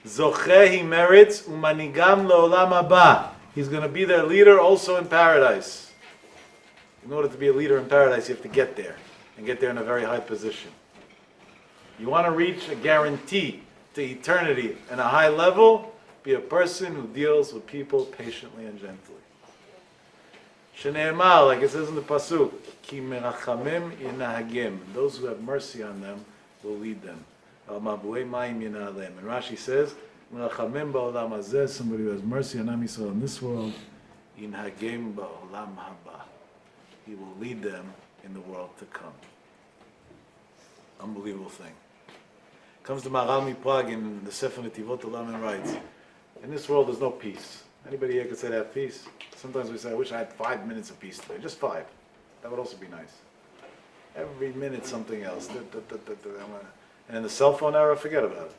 Zochehi merits umanigam leolam haba. He's going to be their leader also in paradise. In order to be a leader in paradise, you have to get there, and get there in a very high position. You want to reach a guarantee to eternity and a high level, be a person who deals with people patiently and gently. Shneimar, like it says in the pasuk, ki merachamim yenahagim. Those who have mercy on them will lead them. Al mabuei mayim yenalem. And Rashi says, merachamim ba'olam hazeh, somebody who has mercy on Am Yisrael in this world, yenhagim ba'olam haba. He will lead them in the world to come. Unbelievable thing. Comes to Maharal Prague in the Sefer Netivot Olam and writes, in this world there's no peace. Anybody here could say they have peace? Sometimes we say, I wish I had 5 minutes of peace today. Just 5. That would also be nice. Every minute something else. And in the cell phone era, forget about it.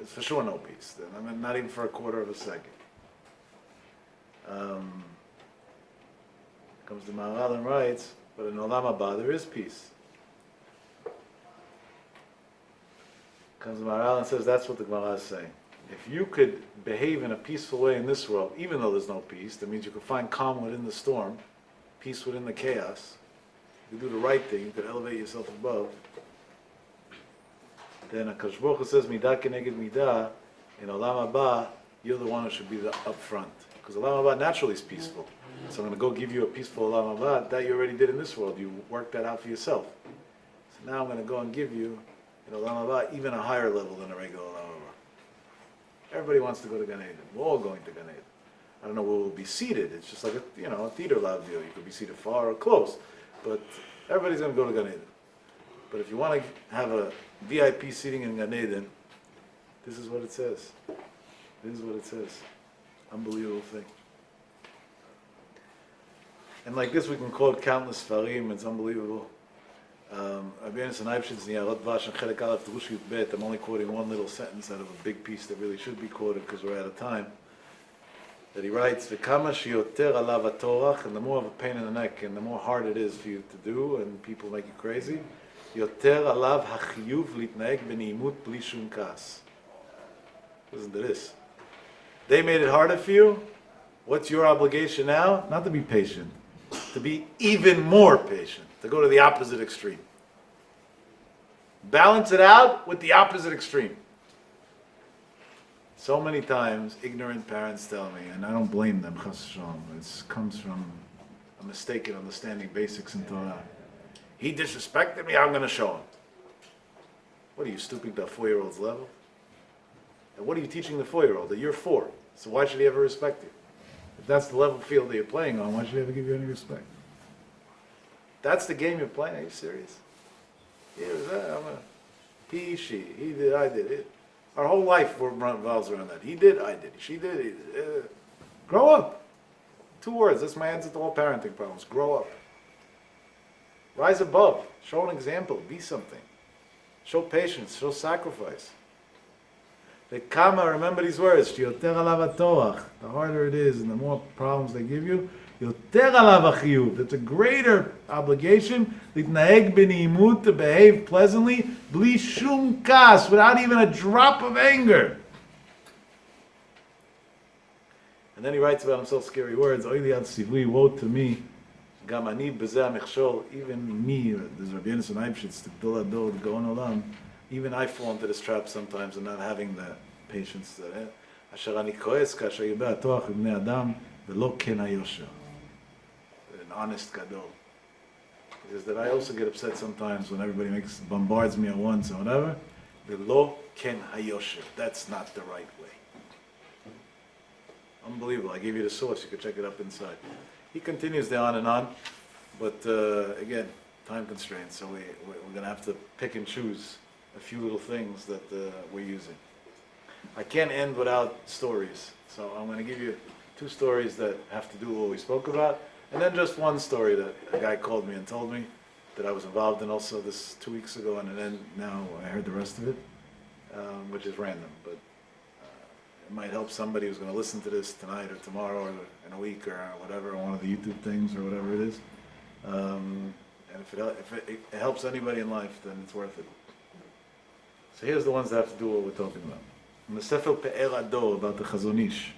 It's for sure no peace. I mean, not even for a quarter of a second. Comes to Maharal and writes, but in Olam Haba there is peace. Comes to Maharal and says that's what the Gemara is saying. If you could behave in a peaceful way in this world, even though there's no peace, that means you could find calm within the storm, peace within the chaos, you could do the right thing, you could elevate yourself above, then HaKadosh Baruch Hu says, Midah keneged midah, in Olam Haba, you're the one who should be up front. Because Olam Haba naturally is peaceful. So I'm going to go give you a peaceful Olam Haba that you already did in this world. You worked that out for yourself. So now I'm going to go and give you, in Olam Haba, even a higher level than a regular Olam Haba. Everybody wants to go to Gan Eden. We're all going to Gan Eden. I don't know where we'll be seated. It's just like a theater lab deal. You could be seated far or close. But everybody's going to go to Gan Eden. But if you want to have a VIP seating in Gan Eden, this is what it says. This is what it says. Unbelievable thing. And like this, we can quote countless farim. It's unbelievable. I'm only quoting one little sentence out of a big piece that really should be quoted because we're out of time. That he writes, "V'kama sheyoter alav hatorach," and the more of a pain in the neck and the more hard it is for you to do, and people make you crazy, yoter alav hachiyuv litnaeg b'neimut bli shum kas. Listen to this. They made it harder for you. What's your obligation now? Not to be patient, to be even more patient. To go to the opposite extreme. Balance it out with the opposite extreme. So many times, ignorant parents tell me, and I don't blame them, chas v'shalom, it comes from a mistaken understanding basics in Torah. He disrespected me, I'm going to show him. What are you, stooping to a 4-year-old's level? And what are you teaching the 4-year-old? That you're 4, so why should he ever respect you? If that's the level field that you're playing on, why should he ever give you any respect? That's the game you're playing. Are you serious? Here's that. He, she, he did, I did. It. Our whole life revolves around that. He did, I did. She did, he did. Grow up. 2 words. That's my answer to all parenting problems. Grow up. Rise above. Show an example. Be something. Show patience. Show sacrifice. The kama, remember these words. The harder it is and the more problems they give you, it's a greater obligation to behave pleasantly, bli shum kas, without even a drop of anger. And then he writes about himself scary words. Woe to me. Even me, there's Rav Yaakov, even I fall into this trap sometimes of not having the patience. An honest gadol. Is that I also get upset sometimes when everybody bombards me at once or whatever. V'lo ken hayosher. That's not the right way. Unbelievable. I gave you the source. You can check it up inside. He continues there on and on, but again, time constraints. So we're going to have to pick and choose a few little things that we're using. I can't end without stories, so I'm going to give you 2 stories that have to do with what we spoke about, and then just one story that a guy called me and told me that I was involved in also this 2 weeks ago, and then now I heard the rest of it, which is random, but it might help somebody who's going to listen to this tonight or tomorrow or in a week or whatever, on one of the YouTube things or whatever it is. And if it helps anybody in life, then it's worth it. So here's the ones that have to do what we're talking about. In the Sefer Pe'er Ador, about the Chazon Ish.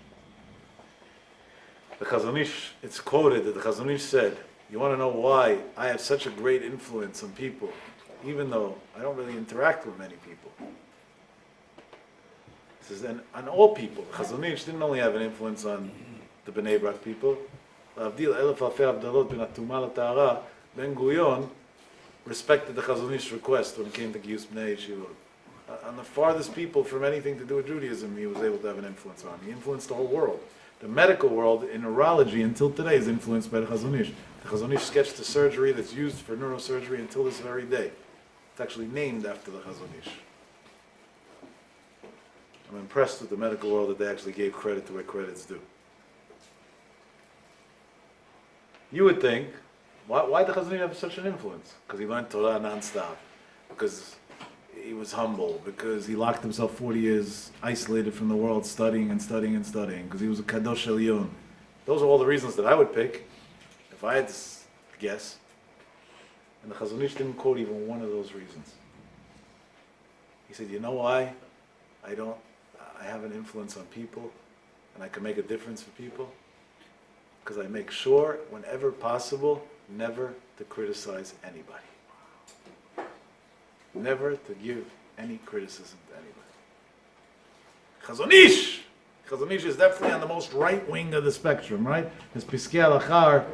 The Chazon Ish, it's quoted that the Chazon Ish said, you want to know why I have such a great influence on people, even though I don't really interact with many people. He says, and on all people. The Chazon Ish didn't only have an influence on the Bnei Brak people. L'avdil elef alfei avdalot ben hatumah l'tahara, Ben Gurion respected the Chazon Ish's request when it came to Giyus Bnei Yeshivot. On the farthest people from anything to do with Judaism, he was able to have an influence on. He influenced the whole world. The medical world in neurology until today is influenced by the Chazon Ish. The Chazon Ish sketched the surgery that's used for neurosurgery until this very day. It's actually named after the Chazon Ish. I'm impressed with the medical world that they actually gave credit to where credit's due. You would think, why did the Chazon Ish have such an influence? Because he learned Torah non-stop. Because he was humble, because he locked himself 40 years isolated from the world, studying and studying and studying, because he was a Kadosh Elyon. Those are all the reasons that I would pick, if I had to guess. And the Chazon Ish didn't quote even one of those reasons. He said, you know why I have an influence on people, and I can make a difference for people? Because I make sure, whenever possible, never to criticize anybody. Never to give any criticism to anybody. Chazon Ish! Chazon Ish is definitely on the most right wing of the spectrum, right? His Piskei Halacha are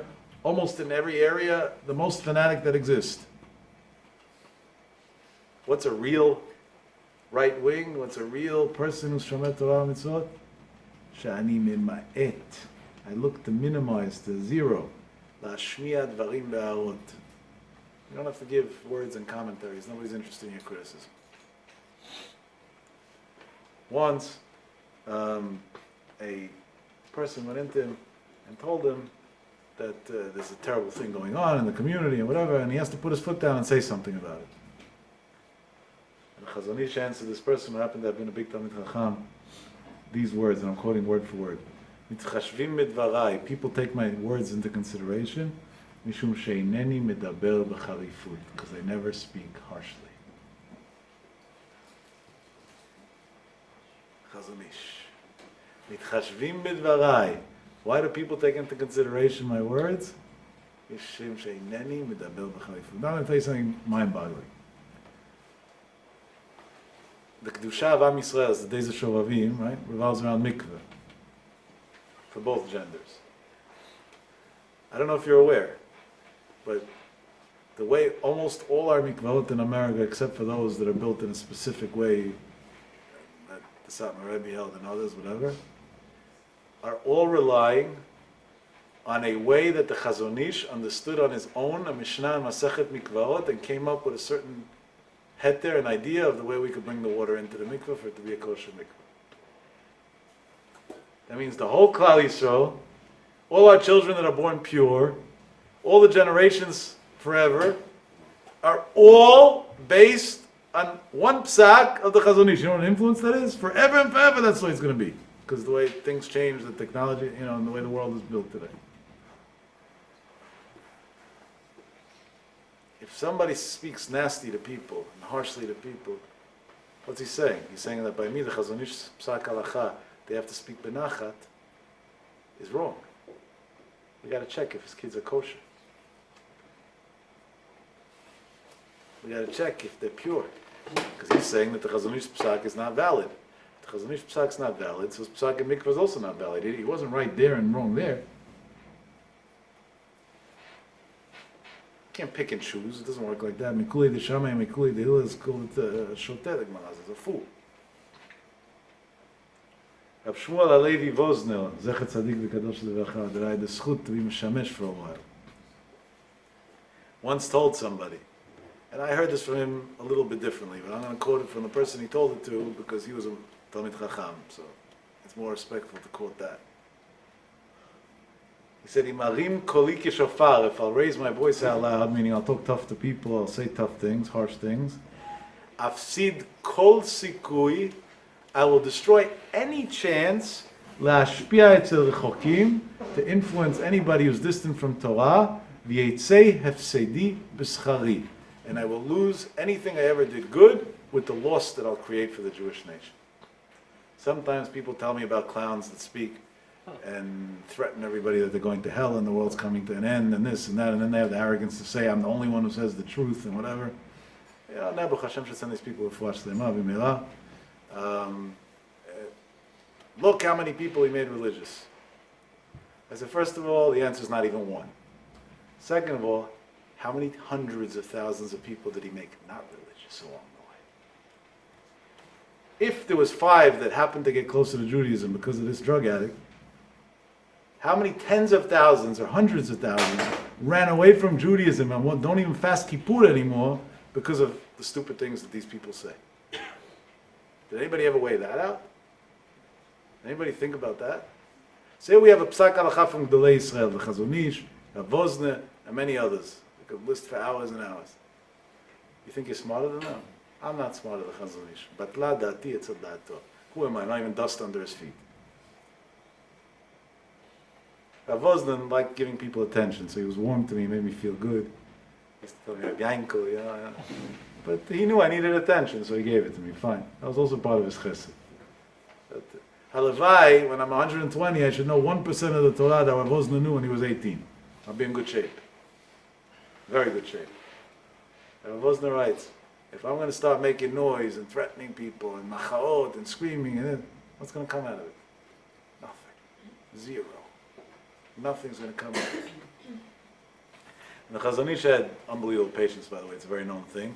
almost in every area the most fanatic that exists. What's a real right wing? What's a real person who's Shomer Torah Mitzvot? Sha'ani mima'et. I look to minimize to zero. La'ashmiya dvarim be'arot. You don't have to give words and commentaries. Nobody's interested in your criticism. Once, a person went into him and told him that there's a terrible thing going on in the community and whatever, and he has to put his foot down and say something about it. And Chazon Ish answered this person, who happened to have been a big Talmid Chacham, these words, and I'm quoting word for word. Mitchashvim midvarai. People take my words into consideration. Mishum sheineni medaber b'charifut, because I never speak harshly. Chazon Ish. Mitchashvim midvarai. Why do people take into consideration my words? Mishum sheineni medaber b'charifut. Now I'm going to tell you something mind-boggling. The Kedusha of Am Yisrael, the days of Shovavim, right, revolves around mikveh for both genders. I don't know if you're aware, but the way almost all our mikvahot in America, except for those that are built in a specific way that the Satmar Rebbe held and others, whatever, are all relying on a way that the Chazon Ish understood on his own, a Mishnah and Masechet Mikvahot, and came up with a certain heter, an idea of the way we could bring the water into the mikvah for it to be a kosher mikvah. That means the whole Klal Yisrael, all our children that are born pure, all the generations forever, are all based on one psak of the Chazon Ish. You know what an influence that is? Forever and forever, that's the way it's going to be. Because the way things change, the technology, and the way the world is built today. If somebody speaks nasty to people and harshly to people, what's he saying? He's saying that by me, the Chazon Ish psak halacha, they have to speak benachat, is wrong. We got to check if his kids are kosher. We got to check if they're pure. Because he's saying that the Chazon Ish psak is not valid. The Chazon Ish psak is not valid, so his psak in mikvah is also not valid. He wasn't right there and wrong there. Can't pick and choose. It doesn't work like that. Mikuli de Shammai and Mikuli de Hillel is called Shoteh. The Gemara says, a fool. Rav Shmuel Alevi Vosner, Zecher Tzadik v'Kadosh Levacha, that I had the schut to be mishamesh for a while. Once told somebody, and I heard this from him a little bit differently, but I'm going to quote it from the person he told it to because he was a Talmid Chacham, so it's more respectful to quote that. He said, "Imarim koli kishofar." If I'll raise my voice out loud, meaning I'll talk tough to people, I'll say tough things, harsh things. Afsid kol sikui. I will destroy any chance להשפיע אצל רחוקים, to influence anybody who's distant from Torah, ויצא הפסדי בשכרי. And I will lose anything I ever did good with the loss that I'll create for the Jewish nation. Sometimes people tell me about clowns that speak and threaten everybody that they're going to hell and the world's coming to an end and this and that, and then they have the arrogance to say, I'm the only one who says the truth and whatever. Yeah, Nebuch Hashem should send these people to Fuash Lema, B'meila. Look how many people he made religious. I said, first of all, the answer is not even one. Second of all, how many hundreds of thousands of people did he make not religious along the way? If there was 5 that happened to get closer to Judaism because of this drug addict, how many tens of thousands or hundreds of thousands ran away from Judaism and don't even fast Kippur anymore because of the stupid things that these people say? Did anybody ever weigh that out? Anybody think about that? Say we have a Psak Halacha from Gdolei Yisrael, the Chazon Ish, Rav Vosner, and many others. We could list for hours and hours. You think you're smarter than them? I'm not smarter than Chazon Ish. Batla dati etzad dato. Who am I? I'm not even dust under his feet. Rav Vosner liked giving people attention, so he was warm to me, made me feel good. He used to tell me, Rav Yanko, yeah. But he knew I needed attention, so he gave it to me. Fine. That was also part of his chesed. Halavai, when I'm 120, I should know 1% of the Torah that Rav Vosner knew when he was 18. I'll be in good shape. Very good shape. Rav Vosner writes, if I'm going to start making noise and threatening people and machaot and screaming, and what's going to come out of it? Nothing. Zero. Nothing's going to come out of it. And the Chazon Ish had unbelievable patience, by the way. It's a very known thing.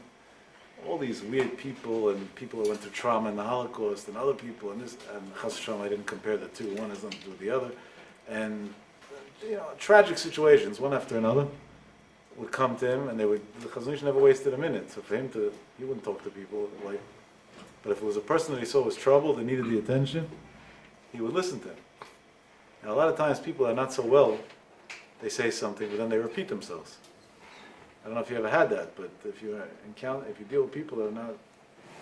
All these weird people and people who went through trauma in the Holocaust and other people and this, and Chas V'Shalom, I didn't compare the two. One has nothing to do with the other. And, tragic situations, one after another, would come to him and the Chazon Ish never wasted a minute. So for him he wouldn't talk to people like, but if it was a person that he saw was troubled and needed the attention, he would listen to him. And a lot of times people are not so well, they say something, but then they repeat themselves. I don't know if you ever had that, but if you deal with people that are not,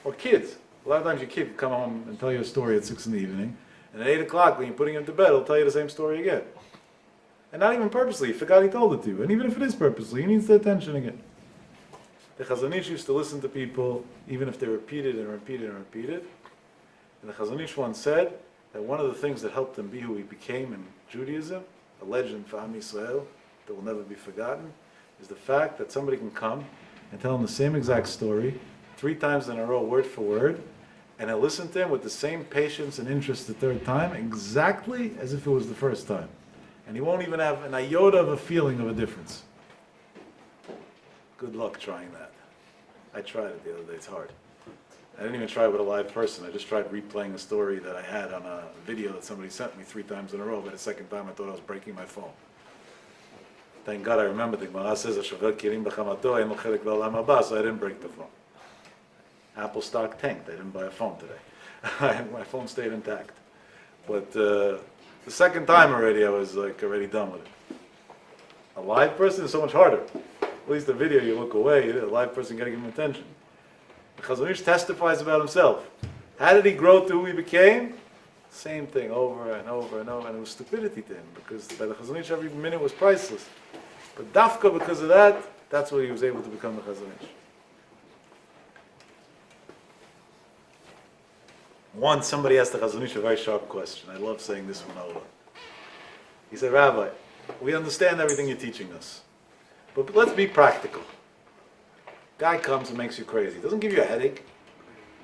or kids, a lot of times your kid can come home and tell you a story at 6 p.m, and at 8 o'clock when you're putting him to bed, he'll tell you the same story again. And not even purposely, he forgot he told it to you. And even if it is purposely, he needs the attention again. The Chazon Ish used to listen to people, even if they repeated and repeated and repeated. And the Chazon Ish once said that one of the things that helped him be who he became in Judaism, a legend for Am Yisrael that will never be forgotten, is the fact that somebody can come and tell him the same exact story 3 times in a row, word for word, and he'll listen to him with the same patience and interest the 3rd time, exactly as if it was the first time. And he won't even have an iota of a feeling of a difference. Good luck trying that. I tried it the other day, it's hard. I didn't even try it with a live person. I just tried replaying a story that I had on a video that somebody sent me 3 times in a row, but the 2nd time I thought I was breaking my phone. Thank God I remembered. The Gemara says, "Ashover kirim b'chamato, ein lo chelek b'olam haba," so I didn't break the phone. Apple stock tanked. I didn't buy a phone today. My phone stayed intact. But the 2nd time already, I was already done with it. A live person is so much harder. At least the video, you look away. A live person, got to give him attention. The Chazon Ish testifies about himself. How did he grow to who he became? Same thing over and over and over, and it was stupidity to him, because by the Chazon Ish every minute was priceless. But dafka, because of that, that's why he was able to become the Chazon Ish. Once somebody asked the Chazon Ish a very sharp question. I love saying this one over. He said, "Rabbi, we understand everything you're teaching us, but let's be practical. Guy comes and makes you crazy. Doesn't give you a headache.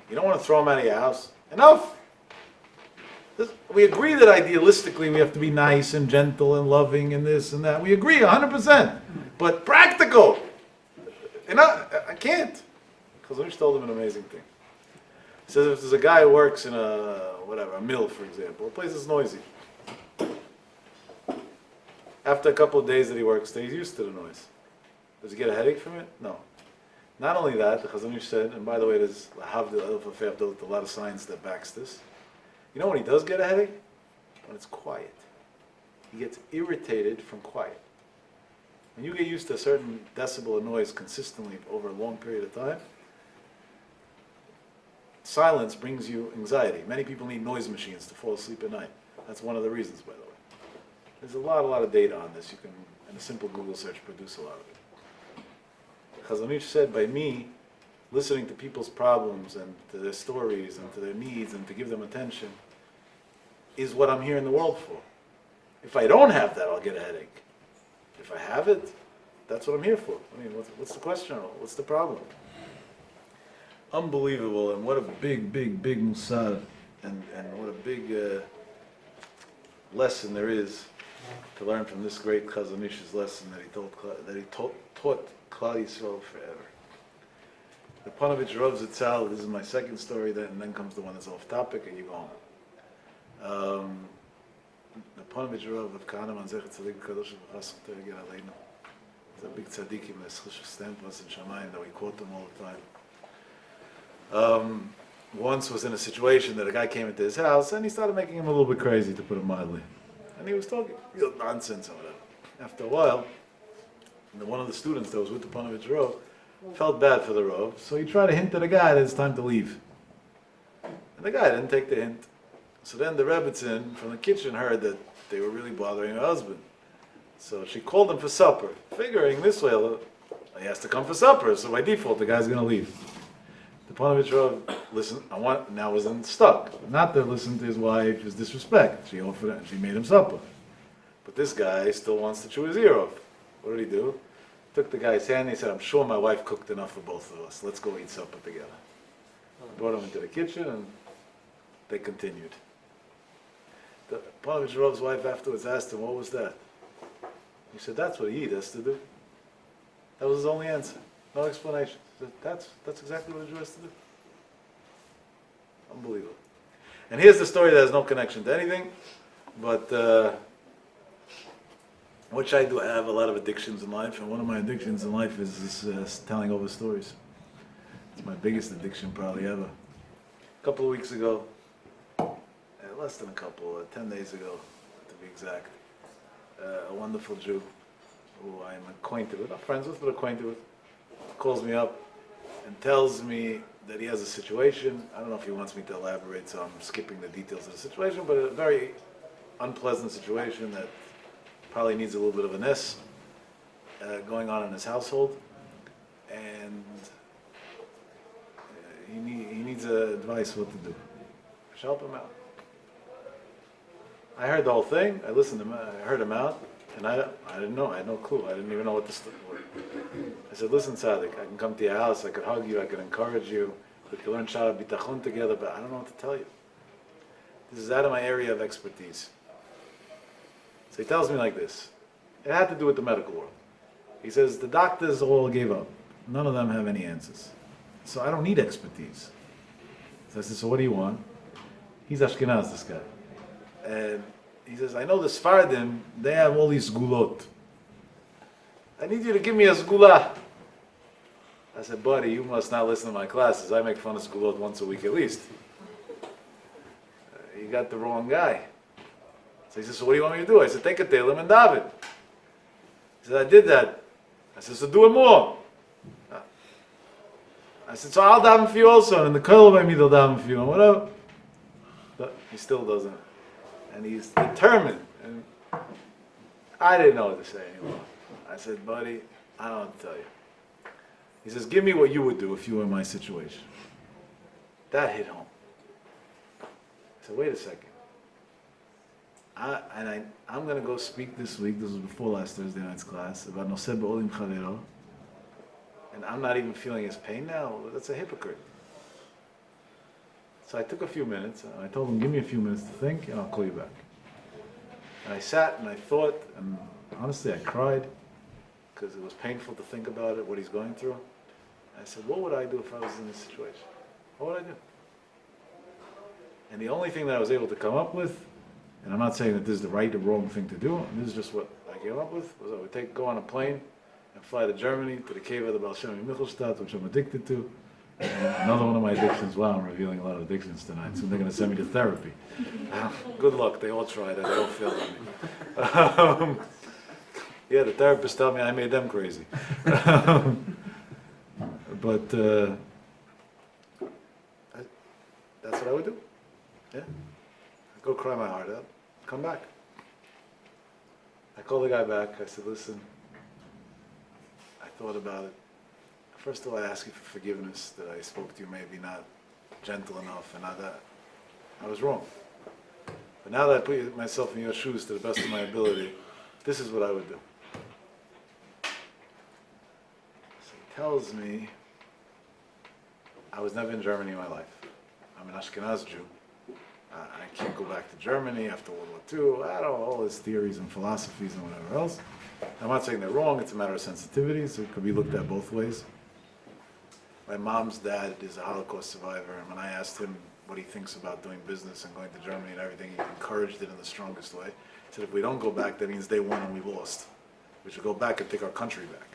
You don't want to throw him out of your house. Enough. We agree that idealistically we have to be nice and gentle and loving and this and that. We agree 100%. But practical. I can't." Chazon Ish told him an amazing thing. He says if there's a guy who works in a mill, for example, a place that's noisy. After a couple of days that he works there, he's used to the noise. Does he get a headache from it? No. Not only that, the Chazon Ish said, and by the way, there's a lot of science that backs this. You know when he does get a headache? When it's quiet. He gets irritated from quiet. When you get used to a certain decibel of noise consistently over a long period of time, silence brings you anxiety. Many people need noise machines to fall asleep at night. That's one of the reasons, by the way. There's a lot of data on this. You can, in a simple Google search, produce a lot of it. Chazon Ish said, by me listening to people's problems and to their stories and to their needs and to give them attention is what I'm here in the world for. If I don't have that, I'll get a headache. If I have it, that's what I'm here for. I mean, what's the question? What's the problem? Unbelievable, and what a big musar, and what a big lesson there is to learn from this great Chazon Ish's lesson that he taught Klal Yisrael forever. The Panovich Rav Zitzal, this is my second story, and then comes the one that's off topic, and you go home. The Panovich Rav of Kahana Zechet Tzadik Kadosh V'chas Tergir Aleinu. He's a big tzaddikim, there's Chesed Stampas and Shamayim that we quote them all the time. Once was in a situation that a guy came into his house and he started making him a little bit crazy, to put it mildly. And he was talking real nonsense and whatever. After a while, one of the students that was with the Panovich Rav felt bad for the Rav, so he tried to hint to the guy that it's time to leave. And the guy didn't take the hint. So then the Rebbitzin from the kitchen heard that they were really bothering her husband. So she called him for supper, figuring this way, he has to come for supper, so by default the guy's going to leave. The Panovich Rav now wasn't stuck. Not to listen to his wife is disrespect. She offered it and she made him supper. But this guy still wants to chew his ear off. What did he do? Took the guy's hand and he said, I'm sure my wife cooked enough for both of us. Let's go eat supper together. Brought him into the kitchen and they continued. The Panovich Rav's wife afterwards asked him, what was that? He said, that's what a Yid has to do. That was his only answer. No explanation. He said, that's exactly what a Jew has to do. Unbelievable. And here's the story that has no connection to anything, but what should I do? I have a lot of addictions in life, and one of my addictions in life is telling over stories. It's my biggest addiction probably ever. A couple of weeks ago, less than a couple, 10 days ago to be exact, a wonderful Jew who I'm acquainted with, not friends with, but acquainted with, calls me up and tells me that he has a situation. I don't know if he wants me to elaborate, so I'm skipping the details of the situation, but a very unpleasant situation that probably needs a little bit of a ness going on in his household, and he needs advice what to do. Help him out. I heard the whole thing. I listened to him. I heard him out, and I didn't know. I had no clue. I didn't even know what this was. I said, "Listen, Tzaddik, I can come to your house. I could hug you. I could encourage you. We could learn Shara Bitachon together. But I don't know what to tell you. This is out of my area of expertise." So he tells me like this. It had to do with the medical world. He says the doctors all gave up. None of them have any answers. So I don't need expertise. So I said, "So what do you want?" He's Ashkenaz, this guy. And he says, I know the Sfardim, they have all these gulot. I need you to give me a sgula. I said, buddy, you must not listen to my classes. I make fun of sgulot once a week at least. You got the wrong guy. So he says, so what do you want me to do? I said, take a Tehillim and David. He said, I did that. I said, so do it more. I said, so I'll daven for you also. And in the Kollel by me, they'll daven for you. And whatever. But he still doesn't. And he's determined. And I didn't know what to say anymore. I said, buddy, I don't know what to tell you. He says, give me what you would do if you were in my situation. That hit home. I said, wait a second. I'm going to go speak this week, this was before last Thursday night's class, about Noseh Be'olim Chavero. And I'm not even feeling his pain now. That's a hypocrite. So I took a few minutes, and I told him, give me a few minutes to think, and I'll call you back. And I sat and I thought, and honestly I cried, because it was painful to think about it, what he's going through. And I said, what would I do if I was in this situation? What would I do? And the only thing that I was able to come up with, and I'm not saying that this is the right or wrong thing to do, this is just what I came up with, was I would go on a plane and fly to Germany, to the cave of the Baal Shem Michelstadt, which I'm addicted to. Another one of my addictions. Wow, I'm revealing a lot of addictions tonight. So they're going to send me to therapy. Good luck. They all tried it. They all failed on me. Um, yeah, the therapist told me I made them crazy. But that's what I would do. Yeah. I'd go cry my heart out. Come back. I called the guy back. I said, listen, I thought about it. First of all, I ask you for forgiveness that I spoke to you maybe not gentle enough and not that. I was wrong. But now that I put myself in your shoes to the best of my ability, this is what I would do. So he tells me, I was never in Germany in my life. I'm an Ashkenaz Jew. I can't go back to Germany after World War II. I don't know, all his theories and philosophies and whatever else. I'm not saying they're wrong, it's a matter of sensitivity, so it could be looked at both ways. My mom's dad is a Holocaust survivor, and when I asked him what he thinks about doing business and going to Germany and everything, he encouraged it in the strongest way. He said, if we don't go back, that means they won and we lost. We should go back and take our country back.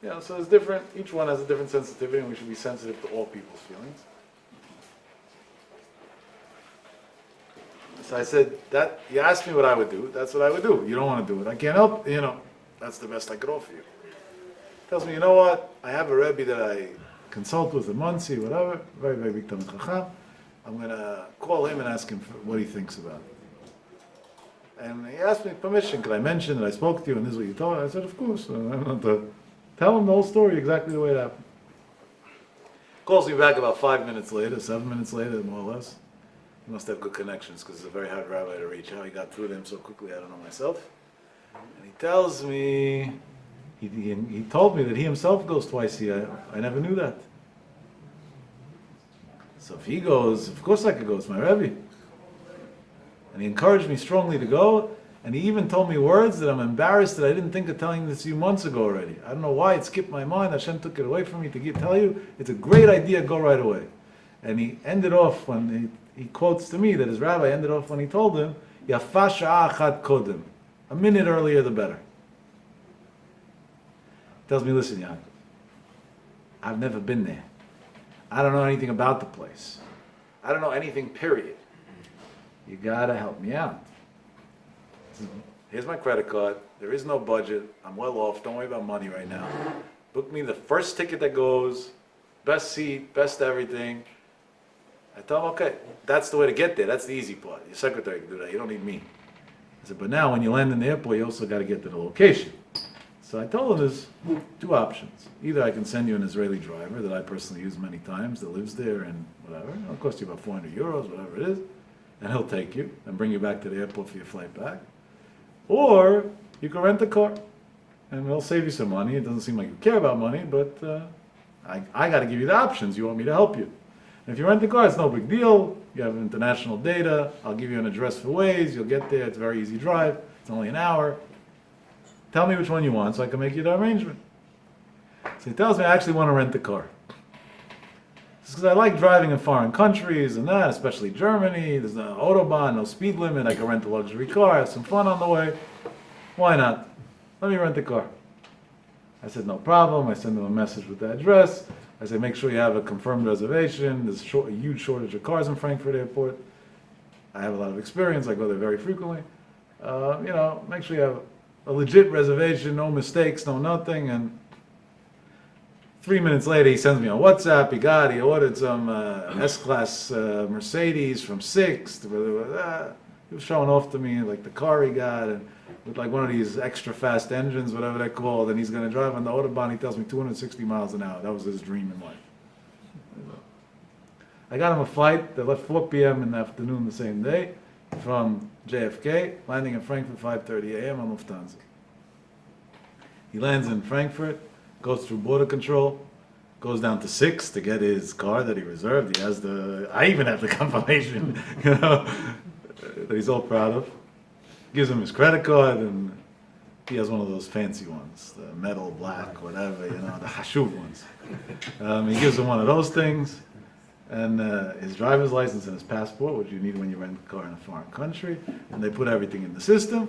Yeah, so it's different. Each one has a different sensitivity, and we should be sensitive to all people's feelings. So I said, that you asked me what I would do, that's what I would do. You don't want to do it. I can't help, that's the best I could offer you. Tells me, you know what, I have a Rebbe that I consult with in Muncie, whatever, very, very big Talmid Chacham. I'm going to call him and ask him what he thinks about it. And he asked me permission, could I mention that I spoke to you and this is what you told me? I said, of course. I'm not to tell him the whole story exactly the way it happened. Calls me back about 5 minutes later, 7 minutes later, more or less. He must have good connections because he's a very hard rabbi to reach. How he got through to him so quickly, I don't know myself. And he tells me, he told me that he himself goes twice a year. I never knew that. So if he goes, of course I could go. It's my Rebbe. And he encouraged me strongly to go. And he even told me words that I'm embarrassed that I didn't think of telling this to you months ago already. I don't know why it skipped my mind. Hashem took it away from me to tell you. It's a great idea. Go right away. And he ended off when he quotes to me that his rabbi ended off when he told him, Yafa sha'a achat kodem. A minute earlier, the better. He tells me, listen, Yaakov, I've never been there. I don't know anything about the place. I don't know anything, period. You gotta help me out. Here's my credit card. There is no budget. I'm well off. Don't worry about money right now. Book me the first ticket that goes, best seat, best everything. I told him, okay, that's the way to get there. That's the easy part. Your secretary can do that. You don't need me. I said, but now when you land in the airport, you also got to get to the location. So I told him there's two options. Either I can send you an Israeli driver that I personally use many times that lives there and whatever. It'll cost you about 400 euros, whatever it is. And he'll take you and bring you back to the airport for your flight back. Or you can rent a car and we'll save you some money. It doesn't seem like you care about money, but I got to give you the options. You want me to help you. And if you rent a car, it's no big deal. You have international data. I'll give you an address for Waze. You'll get there. It's a very easy drive. It's only an hour. Tell me which one you want so I can make you the arrangement. So he tells me I actually want to rent the car. Because I like driving in foreign countries and that, especially Germany. There's no Autobahn, no speed limit. I can rent a luxury car, have some fun on the way. Why not? Let me rent the car. I said, no problem. I send him a message with the address. I say, make sure you have a confirmed reservation. There's a huge shortage of cars in Frankfurt Airport. I have a lot of experience. I go there very frequently. Make sure you have a legit reservation, no mistakes, no nothing. And 3 minutes later, he sends me on WhatsApp. He ordered some S-Class Mercedes from Sixt. He was showing off to me like the car he got, and with like one of these extra fast engines, whatever they're called, and he's going to drive on the Autobahn. He tells me 260 miles an hour. That was his dream in life. I got him a flight that left 4 p.m. in the afternoon the same day from JFK, landing in Frankfurt 5:30 a.m. on Lufthansa. He lands in Frankfurt, goes through border control, goes down to 6 to get his car that he reserved. He has I even have the confirmation, that he's all proud of. Gives him his credit card, and he has one of those fancy ones, the metal black, whatever, the Hashuv ones. He gives him one of those things, and his driver's license and his passport, which you need when you rent a car in a foreign country, and they put everything in the system,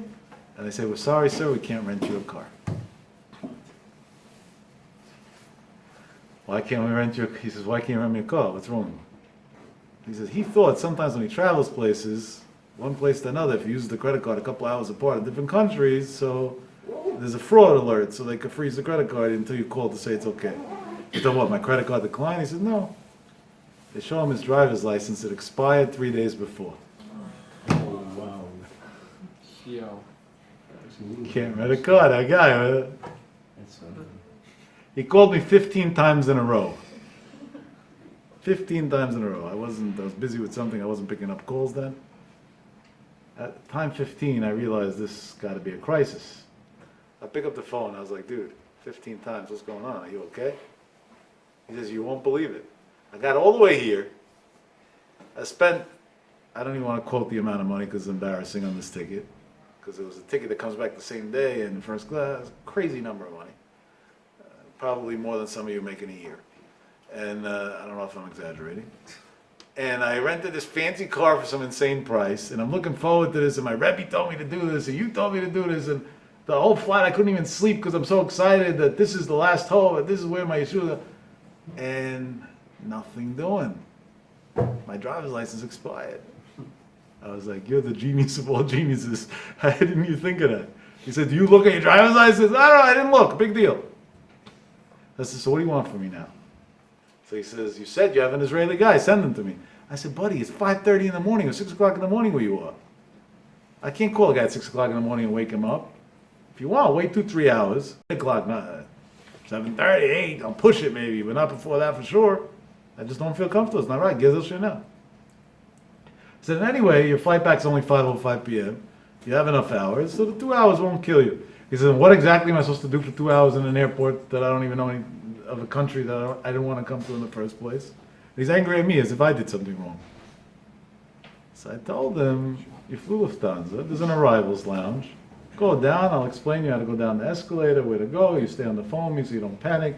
and they say, we're sorry, sir, we can't rent you a car. Why can't we rent you He says, why can't you rent me a car? What's wrong? He says, he thought sometimes when he travels places, one place to another, if you use the credit card a couple hours apart in different countries, so there's a fraud alert, so they can freeze the credit card until you call to say it's okay. He said, what, my credit card declined? He said, no. They show him his driver's license. It expired 3 days before. Oh, wow. Yo. Can't write a card, that guy. That's funny. He called me 15 times in a row. 15 times in a row. I was busy with something. I wasn't picking up calls then. At time 15, I realized this got to be a crisis. I pick up the phone. I was like, dude, 15 times. What's going on? Are you okay? He says, you won't believe it. I got all the way here. I spent, I don't even want to quote the amount of money because it's embarrassing on this ticket. Because it was a ticket that comes back the same day in first class. Crazy number of money. Probably more than some of you make in a year. And I don't know if I'm exaggerating. And I rented this fancy car for some insane price. And I'm looking forward to this. And my Rebbe told me to do this. And you told me to do this. And the whole flight, I couldn't even sleep because I'm so excited that this is the last hope. And this is where my yeshiva. And nothing doing. My driver's license expired. I was like, you're the genius of all geniuses. How didn't you think of that? He said, do you look at your driver's license? I don't know, I didn't look. Big deal. I said, so what do you want from me now? So he says, you said you have an Israeli guy. Send him to me. I said, buddy, it's 5:30 in the morning or 6 o'clock in the morning where you are. I can't call a guy at 6 o'clock in the morning and wake him up. If you want, wait 2-3 hours. 8 o'clock, not 7:30, 8. I'll push it maybe, but not before that for sure. I just don't feel comfortable. It's not right. Gezel Shana. I said, anyway, your flight back's only 5:05 p.m. You have enough hours, so the 2 hours won't kill you. He said, what exactly am I supposed to do for 2 hours in an airport that I don't even know any of a country that I didn't want to come to in the first place? And he's angry at me as if I did something wrong. So I told him, you flew Lufthansa, there's an arrivals lounge. Go down, I'll explain you how to go down the escalator, where to go. You stay on the phone with me so you don't panic.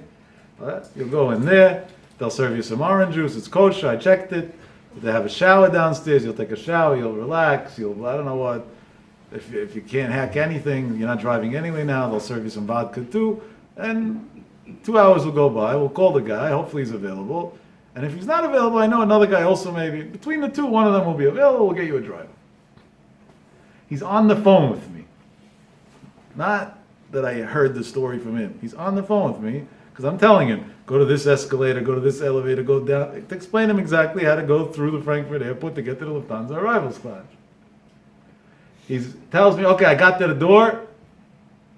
All right? You'll go in there, they'll serve you some orange juice, it's kosher, I checked it. They have a shower downstairs, you'll take a shower, you'll relax, I don't know what. If you can't hack anything, you're not driving anyway now, they'll serve you some vodka too. And 2 hours will go by, we'll call the guy, hopefully he's available. And if he's not available, I know another guy also maybe. Between the two, one of them will be available, we'll get you a driver. He's on the phone with me. Not that I heard the story from him. He's on the phone with me, because I'm telling him, go to this escalator, go to this elevator, go down, to explain him exactly how to go through the Frankfurt airport to get to the Lufthansa arrivals lounge. He tells me, okay, I got to the door,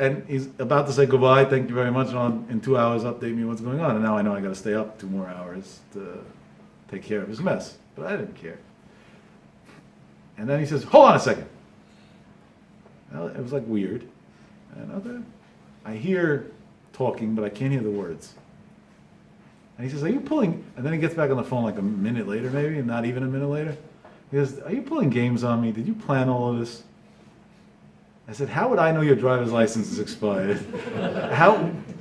and he's about to say goodbye, thank you very much, and in 2 hours update me what's going on. And now I know I got to stay up 2 more hours to take care of his mess. But I didn't care. And then he says, hold on a second. Well, it was like weird. And okay, I hear talking, but I can't hear the words. And he says, are you pulling, and then he gets back on the phone like a minute later maybe, and not even a minute later. He says, are you pulling games on me? Did you plan all of this? I said, how would I know your driver's license is expired?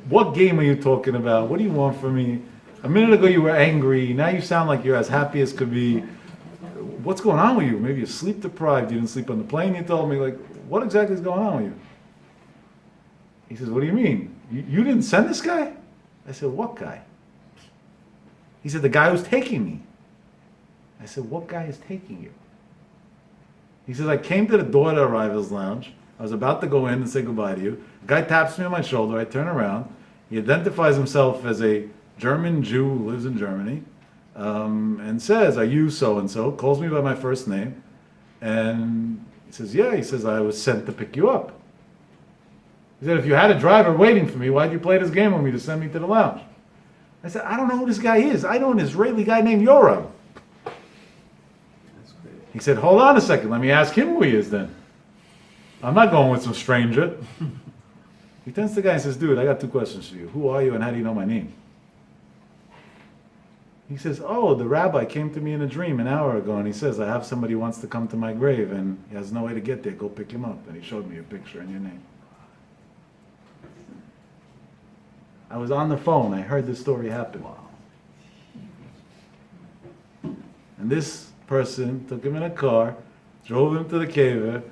What game are you talking about? What do you want from me? A minute ago you were angry, now you sound like you're as happy as could be. What's going on with you? Maybe you're sleep deprived, you didn't sleep on the plane, you told me. Like, what exactly is going on with you? He says, what do you mean? You didn't send this guy? I said, what guy? He said, the guy who's taking me. I said, what guy is taking you? He says, I came to the door of the arrivals lounge. I was about to go in and say goodbye to you. The guy taps me on my shoulder. I turn around. He identifies himself as a German Jew who lives in Germany, and says, are you so-and-so? Calls me by my first name. And he says, yeah. He says, I was sent to pick you up. He said, if you had a driver waiting for me, why'd you play this game with me to send me to the lounge? I said, I don't know who this guy is. I know an Israeli guy named Yoram. He said, hold on a second. Let me ask him who he is then. I'm not going with some stranger. He turns to the guy and says, dude, I got 2 questions for you. Who are you and how do you know my name? He says, oh, the rabbi came to me in a dream an hour ago and he says, I have somebody who wants to come to my grave and he has no way to get there. Go pick him up. And he showed me a picture and your name. I was on the phone. I heard this story happen. Wow. And this person took him in a car, drove him to the caver.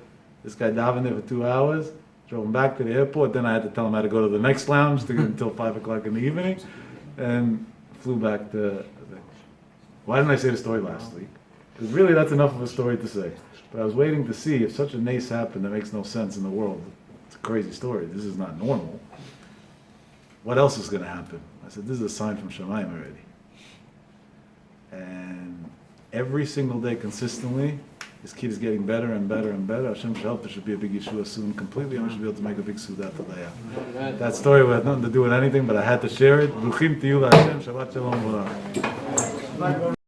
This guy davened there for 2 hours, drove him back to the airport. Then I had to tell him how to go to the next lounge until 5 o'clock in the evening, and flew back to. Why didn't I say the story last week? Because really that's enough of a story to say. But I was waiting to see if such a nace happened that makes no sense in the world. It's a crazy story. This is not normal. What else is going to happen? I said, this is a sign from Shamayim already. And every single day consistently, his kid is getting better and better and better. Hashem should help. There should be a big Yeshua soon completely, and we should be able to make a big Suda Tadaya. Amen. That story had nothing to do with anything, but I had to share it. Bruchim tiyula Hashem. Shabbat shalom.